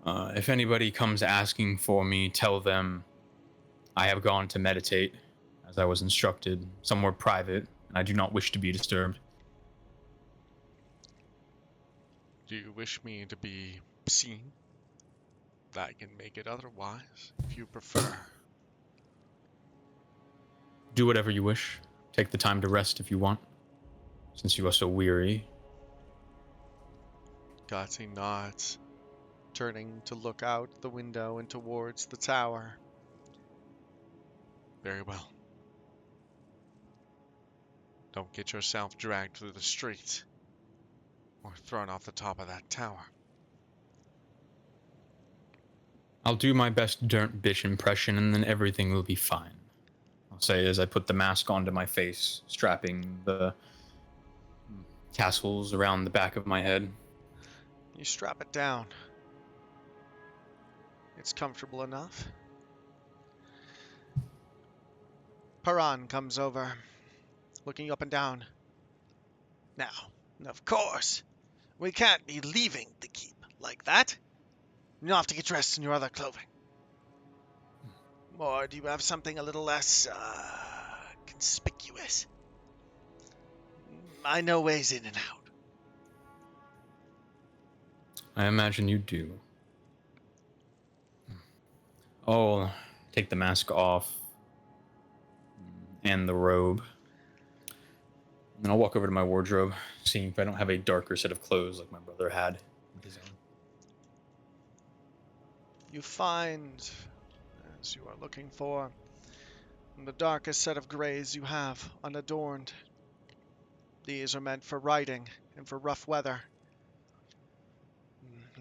Speaker 2: If anybody comes asking for me, tell them I have gone to meditate, as I was instructed, somewhere private, and I do not wish to be disturbed.
Speaker 4: Do you wish me to be seen? I can make it otherwise, if you prefer.
Speaker 2: Do whatever you wish. Take the time to rest if you want, since you are so weary.
Speaker 1: Gotsi nods, turning to look out the window and towards the tower.
Speaker 4: Very well. Don't get yourself dragged through the streets or thrown off the top of that tower.
Speaker 2: I'll do my best dirt bitch impression and then everything will be fine. I'll say as I put the mask onto my face, strapping the tassels around the back of my head.
Speaker 1: You strap it down. It's comfortable enough. Paran comes over, looking you up and down.
Speaker 3: Now, of course, we can't be leaving the keep like that. You'll have to get dressed in your other clothing. Or do you have something a little less, conspicuous? I know ways in and out.
Speaker 2: I imagine you do. I'll take the mask off and the robe. And then I'll walk over to my wardrobe, seeing if I don't have a darker set of clothes like my brother had. His own.
Speaker 1: You find, as you are looking for, the darkest set of grays you have, unadorned. These are meant for riding and for rough weather.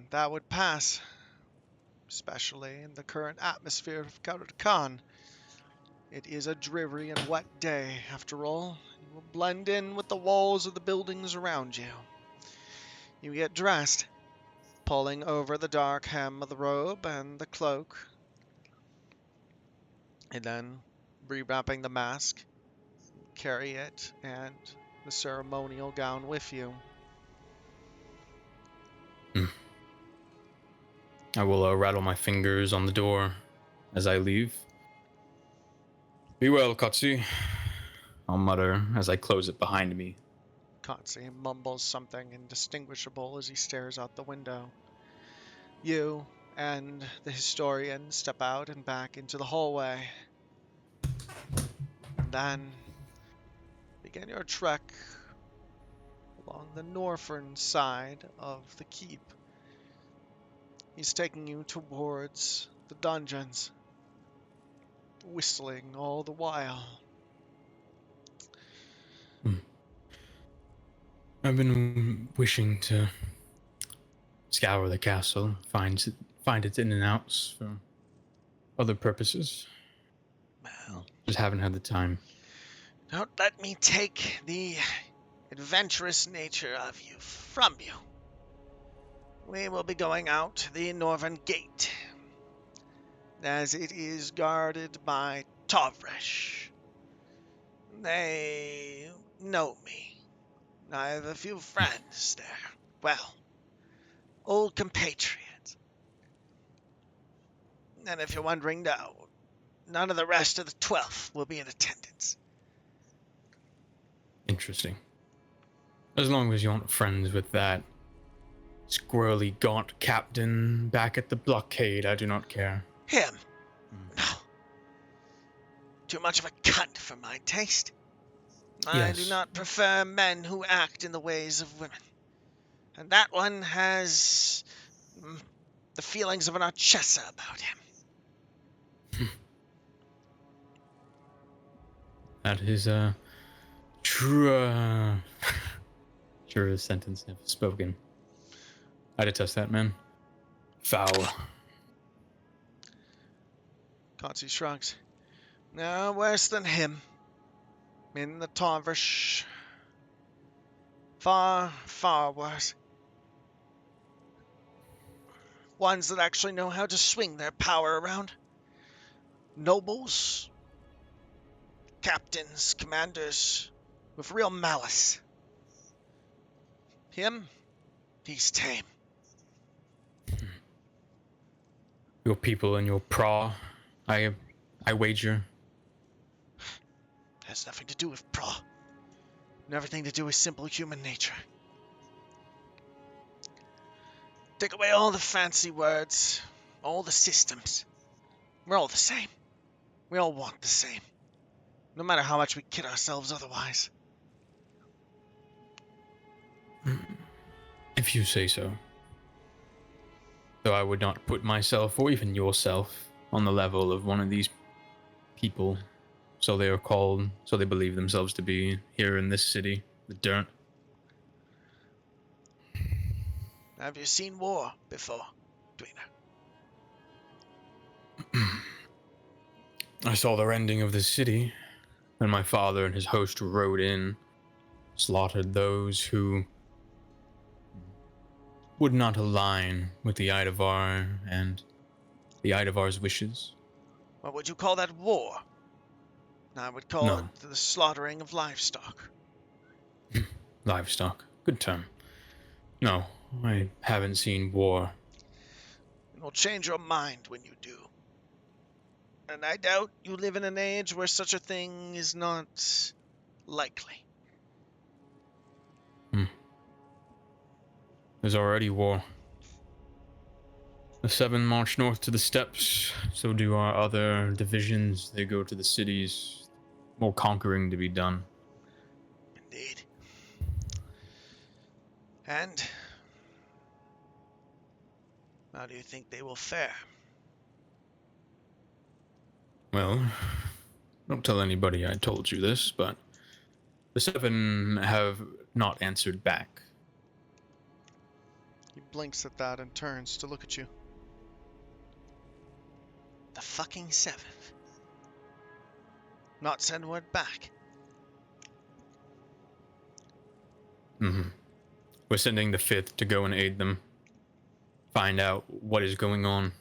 Speaker 1: That would pass, especially in the current atmosphere of Khan. It is a dreary and wet day, after all. You will blend in with the walls of the buildings around you. You get dressed, pulling over the dark hem of the robe and the cloak, and then rewrapping the mask, carry it and the ceremonial gown with you.
Speaker 2: I will rattle my fingers on the door as I leave. Be well, Katsi. I'll mutter as I close it behind me.
Speaker 1: Kotze mumbles something indistinguishable as he stares out the window. You and the historian step out and back into the hallway. And then begin your trek along the northern side of the keep. He's taking you towards the dungeons, whistling all the while.
Speaker 2: I've been wishing to scour the castle, find its in and outs for other purposes.
Speaker 3: Well,
Speaker 2: Just haven't had the time.
Speaker 3: don't let me take the adventurous nature of you from you. We will be going out the northern gate, as it is guarded by Tavresh. They know me. I have a few friends there. Well, old compatriots. And if you're wondering, no, none of the rest of the 12th will be in attendance.
Speaker 2: Interesting. As long as you aren't friends with that squirrely gaunt captain back at the blockade, I do not care.
Speaker 3: Him? No. Too much of a cunt for my taste. I do
Speaker 2: Yes.
Speaker 3: not prefer men who act in the ways of women. And that one has the feelings of an Archessa about him.
Speaker 2: That is true. Truest sentence ever spoken. I detest that man. Foul.
Speaker 1: Kotze shrugs. No, worse than him. In the Tavresh. Far, far worse. Ones that actually know how to swing their power around. Nobles, captains, commanders, with real malice. Him, he's tame.
Speaker 2: Your people and your praw, I wager.
Speaker 3: Has nothing to do with Pra. And everything to do with simple human nature. Take away all the fancy words, all the systems. We're all the same. We all want the same. No matter how much we kid ourselves otherwise.
Speaker 2: If you say so. Though I would not put myself, or even yourself, on the level of one of these people. So they are called, so they believe themselves to be here in this city, the dirt.
Speaker 3: Have you seen war before, Dweena?
Speaker 2: I saw the rending of the city, and my father and his host rode in, slaughtered those who would not align with the Idavar and the Idavar's wishes.
Speaker 3: Or would you call that war? I would call it
Speaker 2: No,
Speaker 3: the slaughtering of livestock.
Speaker 2: livestock. Good term. No, I haven't seen war.
Speaker 3: It'll change your mind when you do. And I doubt you live in an age where such a thing is not likely.
Speaker 2: There's already war. The Seven march north to the steppes, so do our other divisions. They go to the cities. More conquering to be done.
Speaker 3: Indeed. And how do you think they will fare?
Speaker 2: Well, don't tell anybody I told you this, but the Seven have not answered back.
Speaker 1: He blinks at that and turns to look at you.
Speaker 3: The fucking Seventh. Not send word back.
Speaker 2: We're sending the Fifth to go and aid them. Find out what is going on.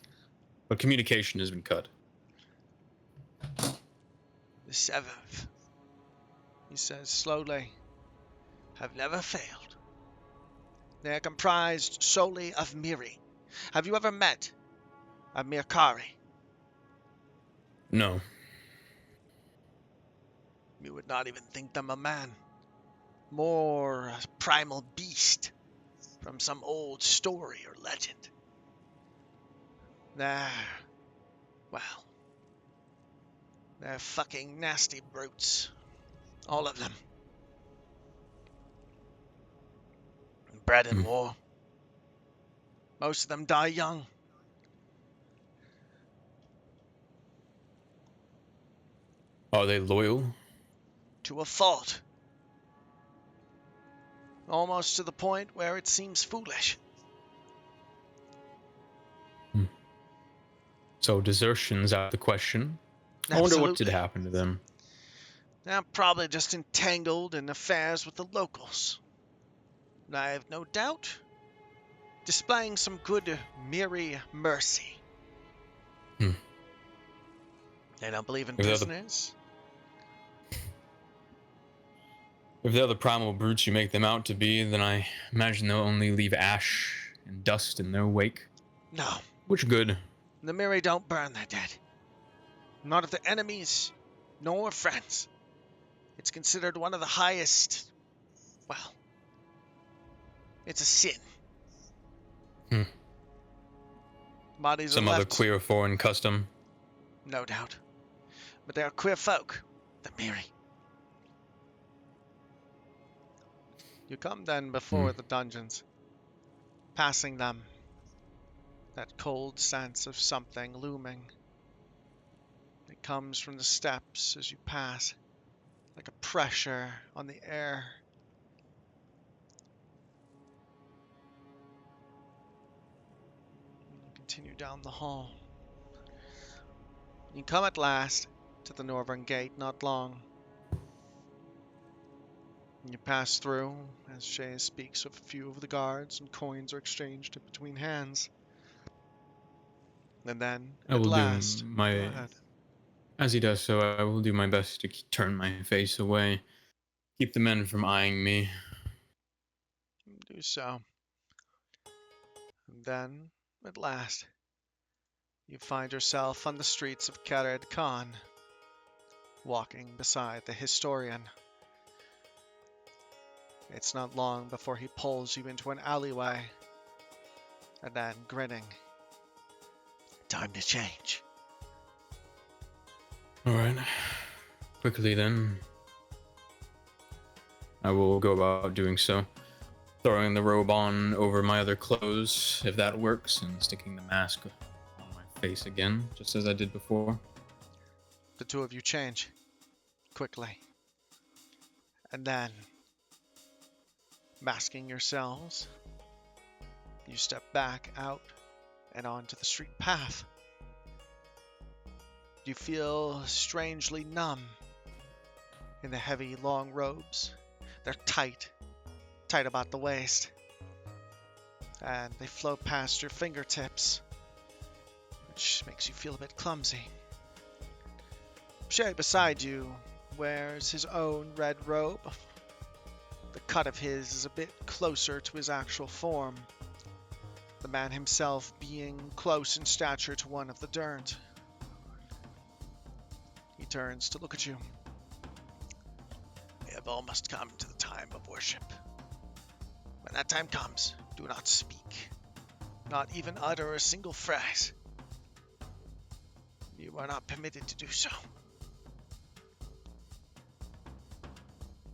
Speaker 2: But communication has been cut.
Speaker 3: The Seventh, he says slowly, have never failed. They are comprised solely of Miri. Have you ever met a Mirkari?
Speaker 2: No.
Speaker 3: You would not even think them a man. More a primal beast from some old story or legend. They're fucking nasty brutes. All of them. Bred in war. Most of them die young.
Speaker 2: Are they loyal?
Speaker 3: To a fault. Almost to the point where it seems foolish.
Speaker 2: So desertion's out of the question. I wonder what did happen to them.
Speaker 3: They're probably just entangled in affairs with the locals. And I have no doubt displaying some good Miri mercy. They don't believe in prisoners.
Speaker 2: If they're the primal brutes you make them out to be, then I imagine they'll only leave ash and dust in their wake.
Speaker 3: No.
Speaker 2: Which good.
Speaker 3: The Miri don't burn their dead. Not if they're enemies, nor friends. It's considered one of the highest... Well, it's a sin. Bodies
Speaker 2: Some
Speaker 3: are
Speaker 2: other
Speaker 3: left,
Speaker 2: queer foreign custom.
Speaker 3: no doubt. But they are queer folk, the Miri.
Speaker 1: You come then before the dungeons, passing them, that cold sense of something looming. It comes from the steps as you pass, like a pressure on the air. You continue down the hall. You come at last to the northern gate, not long. You pass through as Shay speaks with a few of the guards and coins are exchanged between hands. And then, at last, go ahead.
Speaker 2: As he does so, I will do my best to turn my face away. Keep the men from eyeing me.
Speaker 1: Do so. And then, at last, you find yourself on the streets of Kared Khan, walking beside the historian. It's not long before he pulls you into an alleyway, and then grinning.
Speaker 3: Time to change.
Speaker 2: Alright. Quickly then. I will go about doing so. Throwing the robe on over my other clothes, if that works, and sticking the mask on my face again, just as I did before.
Speaker 1: The two of you change. quickly. And then, masking yourselves, you step back out and onto the street path. You feel strangely numb in the heavy, long robes. They're tight about the waist, and they float past your fingertips, which makes you feel a bit clumsy. Shay beside you wears his own red robe. The cut of his is a bit closer to his actual form, the man himself being close in stature to one of the Durnt. He turns to look at you.
Speaker 3: We have almost come to the time of worship. When that time comes, do not speak. Not even utter a single phrase. You are not permitted to do so.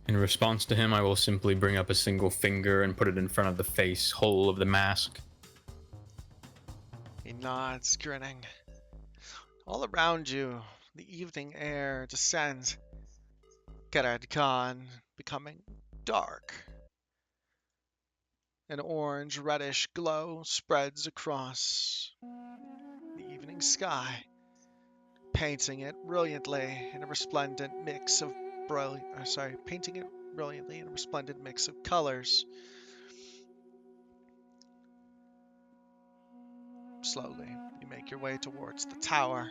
Speaker 2: In response to him, I will simply bring up a single finger and put it in front of the face hole of the mask.
Speaker 1: He nods, grinning. All around you, the evening air descends. Gerard Khan becoming dark. An orange-reddish glow spreads across the evening sky, painting it brilliantly in a resplendent mix of colors. Slowly, you make your way towards the tower,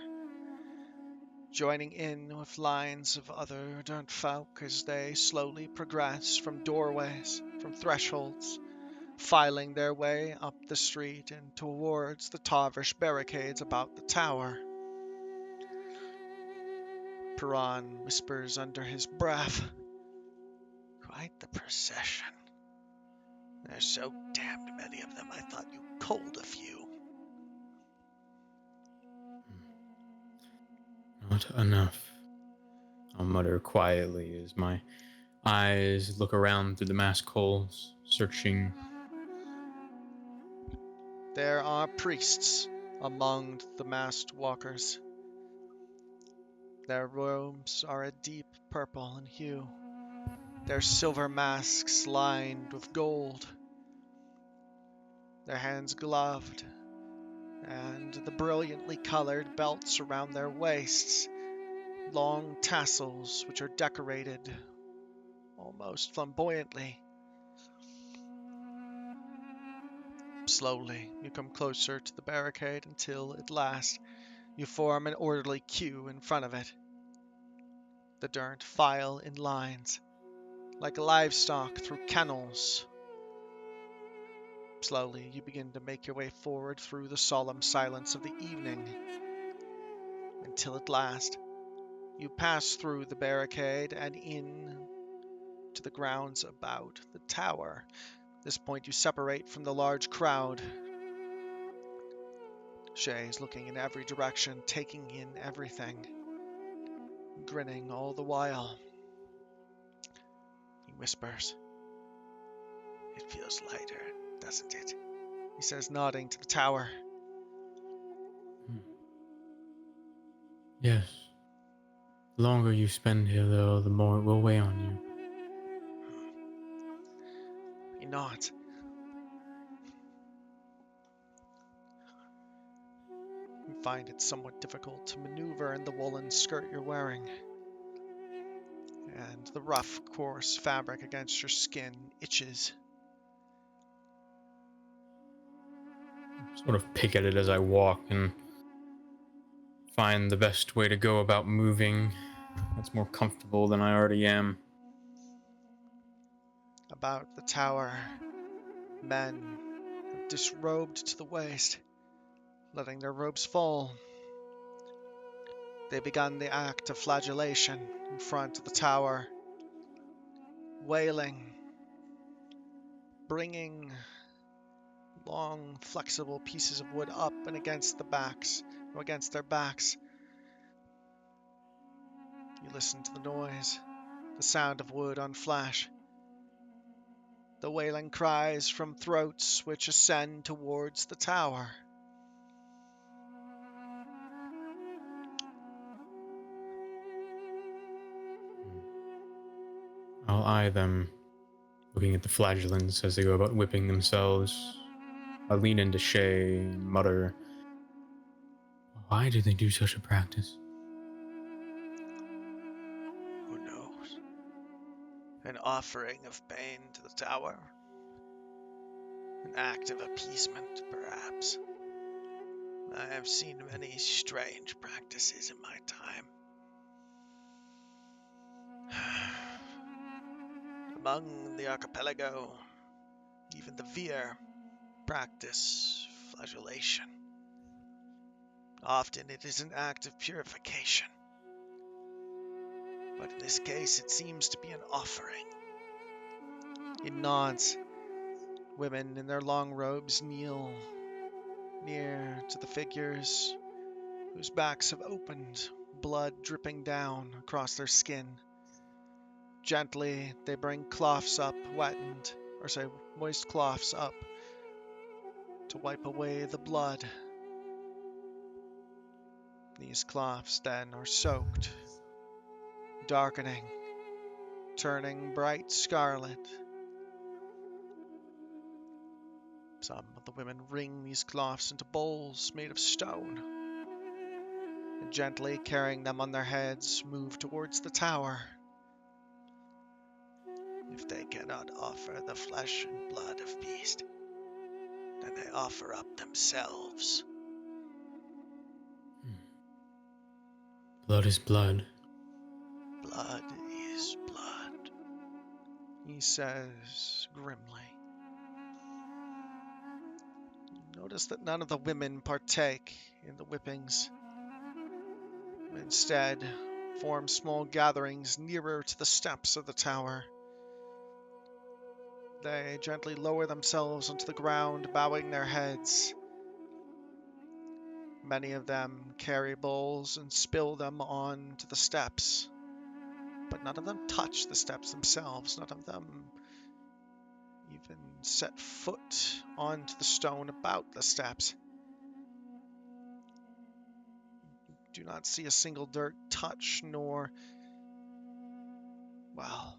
Speaker 1: joining in with lines of other Durnt folk as they slowly progress from doorways, from thresholds, filing their way up the street and towards the Tavish barricades about the tower. Piran whispers under his breath,
Speaker 3: Quite the procession. There's so damned many of them, I thought you culled a few.
Speaker 2: Not enough. I'll mutter quietly as my eyes look around through the mask holes, searching.
Speaker 1: There are priests among the masked walkers. Their robes are a deep purple in hue, their silver masks lined with gold, their hands gloved, and the brilliantly colored belts around their waists, long tassels which are decorated almost flamboyantly. Slowly, you come closer to the barricade until, at last, you form an orderly queue in front of it. The Durnt file in lines, like livestock through kennels. Slowly, you begin to make your way forward through the solemn silence of the evening, until at last, you pass through the barricade and in to the grounds about the tower. At this point, you separate from the large crowd. Shay is looking in every direction, taking in everything, grinning all the while. He whispers,
Speaker 3: It feels lighter, doesn't it?
Speaker 1: he says, nodding to the tower.
Speaker 2: Yes. The longer you spend here, though, the more it will weigh on you.
Speaker 1: He nods. You find it somewhat difficult to maneuver in the woolen skirt you're wearing, and the rough, coarse fabric against your skin itches.
Speaker 2: Sort of pick at it as I walk and find the best way to go about moving that's more comfortable than I already am.
Speaker 1: About the tower, men have disrobed to the waist, letting their robes fall. They began the act of flagellation in front of the tower, wailing, bringing long, flexible pieces of wood up and against their backs. You listen to the noise, the sound of wood on flash, the wailing cries from throats which ascend towards the tower.
Speaker 2: I'll eye them, looking at the flagellants as they go about whipping themselves. I'll lean into Shay and mutter, why do they do such a practice?
Speaker 3: Who knows? An offering of pain to the tower? An act of appeasement, perhaps? I have seen many strange practices in my time. Among the archipelago, even the Veer practice flagellation. Often it is an act of purification. But in this case, it seems to be an offering.
Speaker 1: He nods. Women in their long robes kneel near to the figures whose backs have opened, blood dripping down across their skin. Gently, they bring cloths up, moist cloths up to wipe away the blood. These cloths then are soaked, darkening, turning bright scarlet. Some of the women wring these cloths into bowls made of stone, and gently carrying them on their heads, move towards the tower.
Speaker 3: If they cannot offer the flesh and blood of beast, then they offer up themselves.
Speaker 2: Blood is blood.
Speaker 3: Blood is blood,
Speaker 1: He says grimly. Notice that none of the women partake in the whippings. Instead, form small gatherings nearer to the steps of the tower. They gently lower themselves onto the ground, bowing their heads. Many of them carry bowls and spill them onto the steps, but none of them touch the steps themselves. None of them even set foot onto the stone about the steps. You do not see a single dirt touch, nor, well,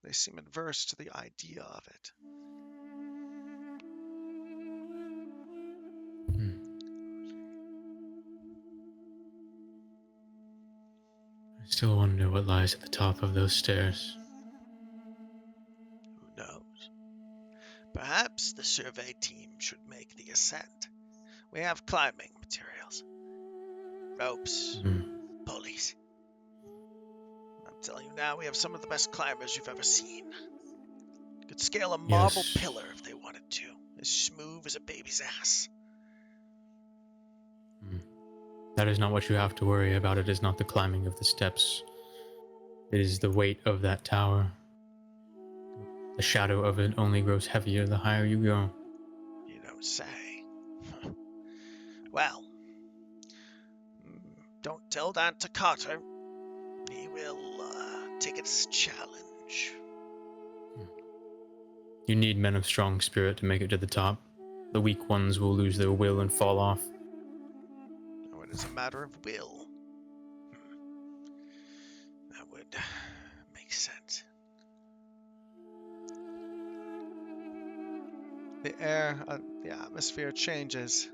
Speaker 1: they seem adverse to the idea of it.
Speaker 2: I still wonder what lies at the top of those stairs.
Speaker 3: Who knows? Perhaps the survey team should make the ascent. We have climbing materials. Ropes, pulleys. I'm telling you now, we have some of the best climbers you've ever seen. Could scale a marble
Speaker 2: Yes.
Speaker 3: pillar if they wanted to, as smooth as a baby's ass.
Speaker 2: That is not what you have to worry about. It is not the climbing of the steps. It is the weight of that tower. The shadow of it only grows heavier the higher you go.
Speaker 3: You don't say. Well, don't tell that to Carter. He will take it as a challenge.
Speaker 2: You need men of strong spirit to make it to the top. The weak ones will lose their will and fall off.
Speaker 3: Oh, it is a matter of will. That would make sense.
Speaker 1: The atmosphere changes.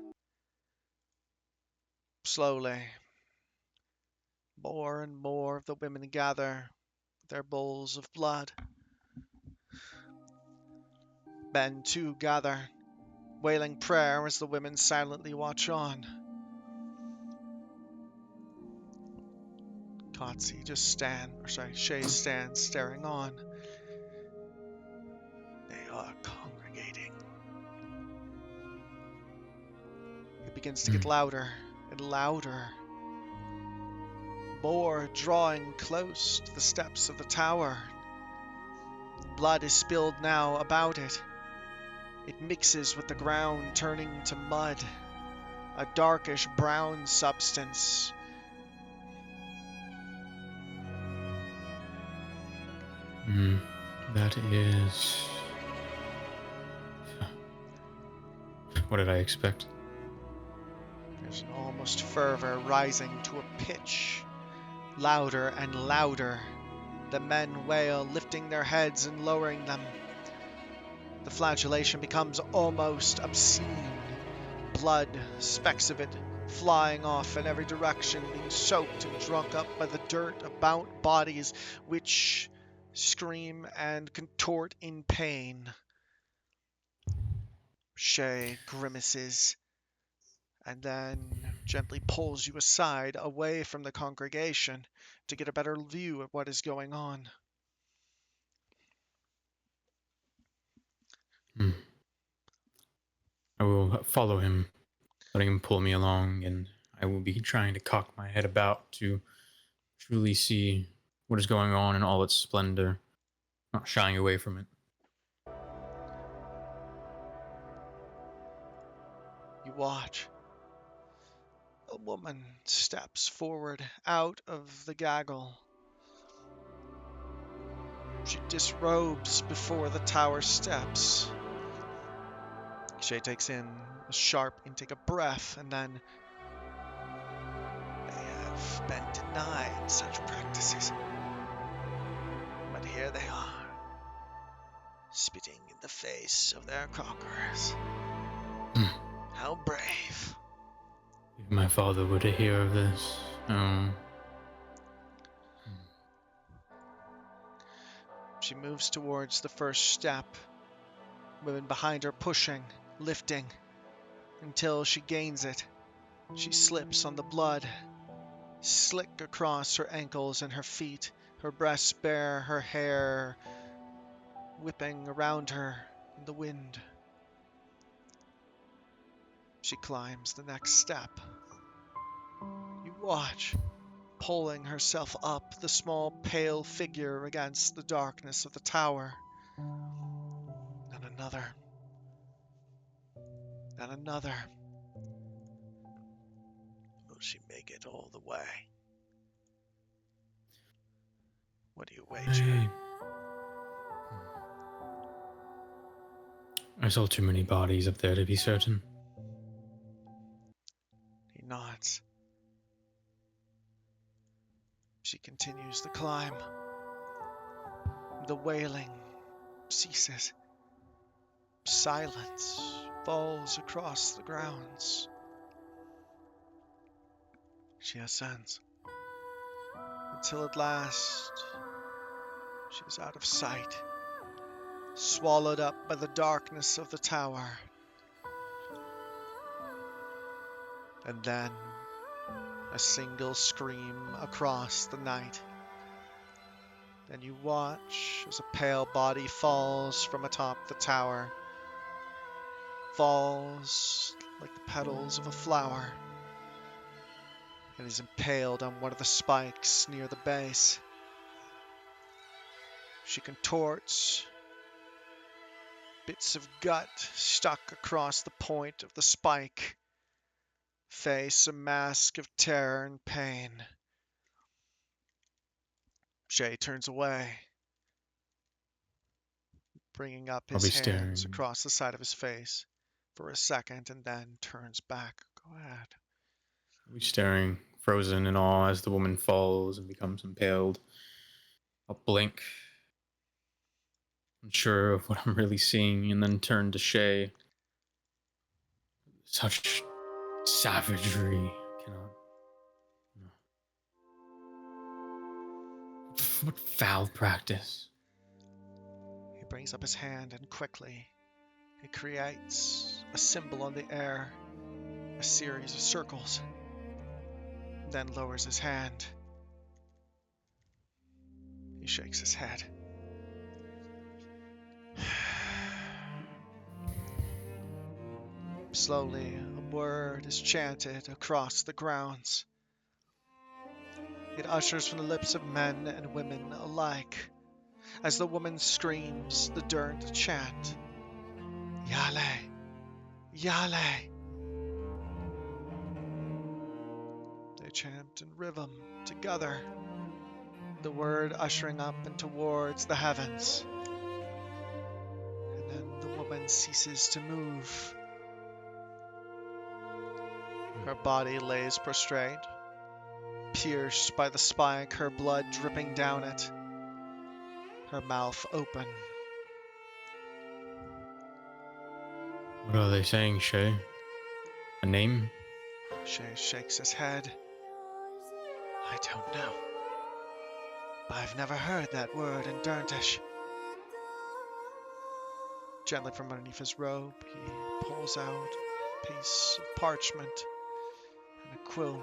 Speaker 1: Slowly. More and more of the women gather with their bowls of blood. Men too gather, wailing prayer as the women silently watch on. Shay stands staring on.
Speaker 3: They are congregating.
Speaker 1: It begins to get louder and louder. More drawing close to the steps of the tower. Blood is spilled now about it. It mixes with the ground, turning to mud, a darkish brown substance.
Speaker 2: That is... What did I expect?
Speaker 1: There's an almost fervor rising to a pitch, louder and louder. The men wail, lifting their heads and lowering them. The flagellation becomes almost obscene. Blood, specks of it, flying off in every direction, being soaked and drunk up by the dirt about bodies which scream and contort in pain. Shay grimaces and then gently pulls you aside away from the congregation to get a better view of what is going on.
Speaker 2: I will follow him, letting him pull me along, and I will be trying to cock my head about to truly see what is going on in all its splendor, not shying away from it.
Speaker 1: You watch. A woman steps forward out of the gaggle. She disrobes before the tower steps. Shay takes in a sharp intake of breath, and then they have been denied such practices. But here they are, spitting in the face of their conquerors. How brave.
Speaker 2: If my father were to hear of this,
Speaker 1: She moves towards the first step, women behind her pushing, lifting, until she gains it. She slips on the blood, slick across her ankles and her feet, her breasts bare, her hair whipping around her in the wind. She climbs the next step. You watch, pulling herself up, the small pale figure against the darkness of the tower. And another. And another. Will she make it all the way? What do you wager?
Speaker 2: I saw too many bodies up there to be certain.
Speaker 1: He nods. She continues the climb. The wailing ceases. Silence falls across the grounds. She ascends, until at last she is out of sight, swallowed up by the darkness of the tower. And then a single scream across the night. Then you watch as a pale body falls from atop the tower, falls like the petals of a flower, and is impaled on one of the spikes near the base. She contorts, bits of gut stuck across the point of the spike, face a mask of terror and pain. Shay turns away, bringing up
Speaker 2: I'll
Speaker 1: his
Speaker 2: be
Speaker 1: hands
Speaker 2: staring.
Speaker 1: across the side of his face for a second and then turns back. Go ahead.
Speaker 2: I'll be staring, frozen in awe, as the woman falls and becomes impaled. I'll blink, unsure of what I'm really seeing, and then turn to Shay. Such savagery cannot. No. What foul practice?
Speaker 1: He brings up his hand and quickly he creates a symbol on the air, a series of circles, then lowers his hand. He shakes his head. Slowly, a word is chanted across the grounds. It ushers from the lips of men and women alike. As the woman screams the Durnt chant, Yale, Yale. They chant in rhythm together, the word ushering up and towards the heavens. And then the woman ceases to move. Her body lays prostrate, pierced by the spike, her blood dripping down it. her mouth open.
Speaker 2: What are they saying, Shay? A name?
Speaker 1: Shay shakes his head. I don't know. But I've never heard that word in Durntish. Gently from underneath his robe, he pulls out a piece of parchment and a quill.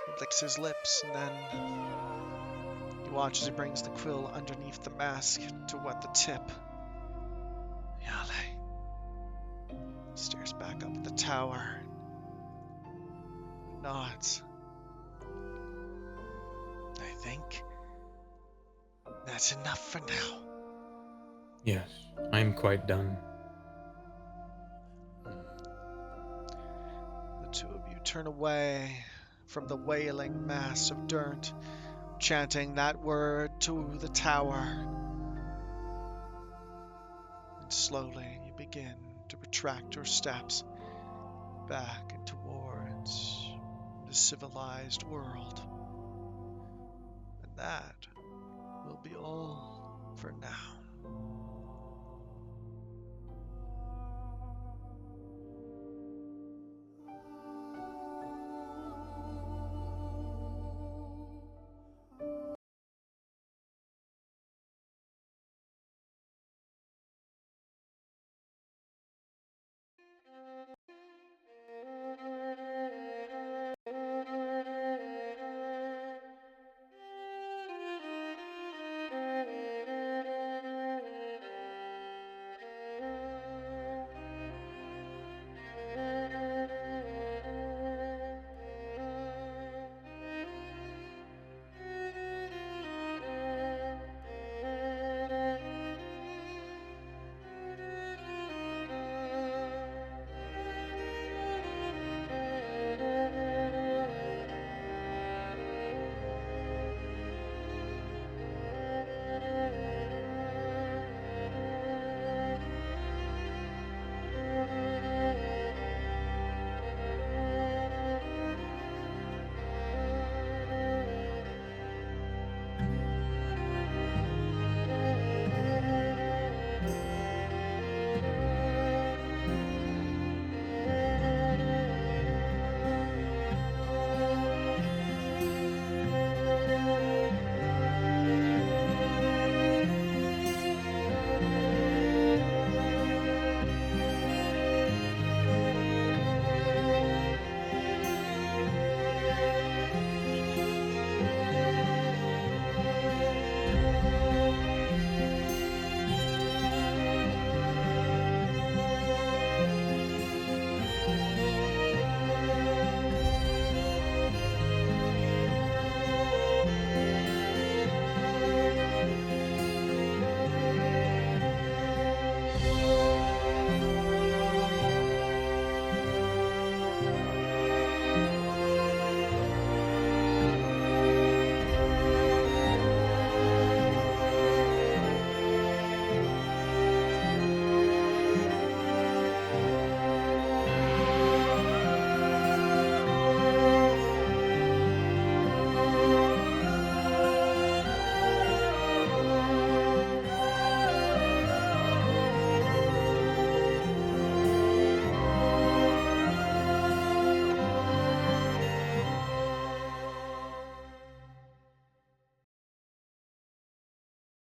Speaker 1: He licks his lips and then you watch as he brings the quill underneath the mask to wet the tip. Yale. He stares back up at the tower. Nods. I think that's enough for now.
Speaker 2: Yes, I'm quite done.
Speaker 1: The two of you turn away from the wailing mass of dirt, chanting that word to the tower. And slowly you begin to retract your steps back and towards the civilized world. And that will be all for now.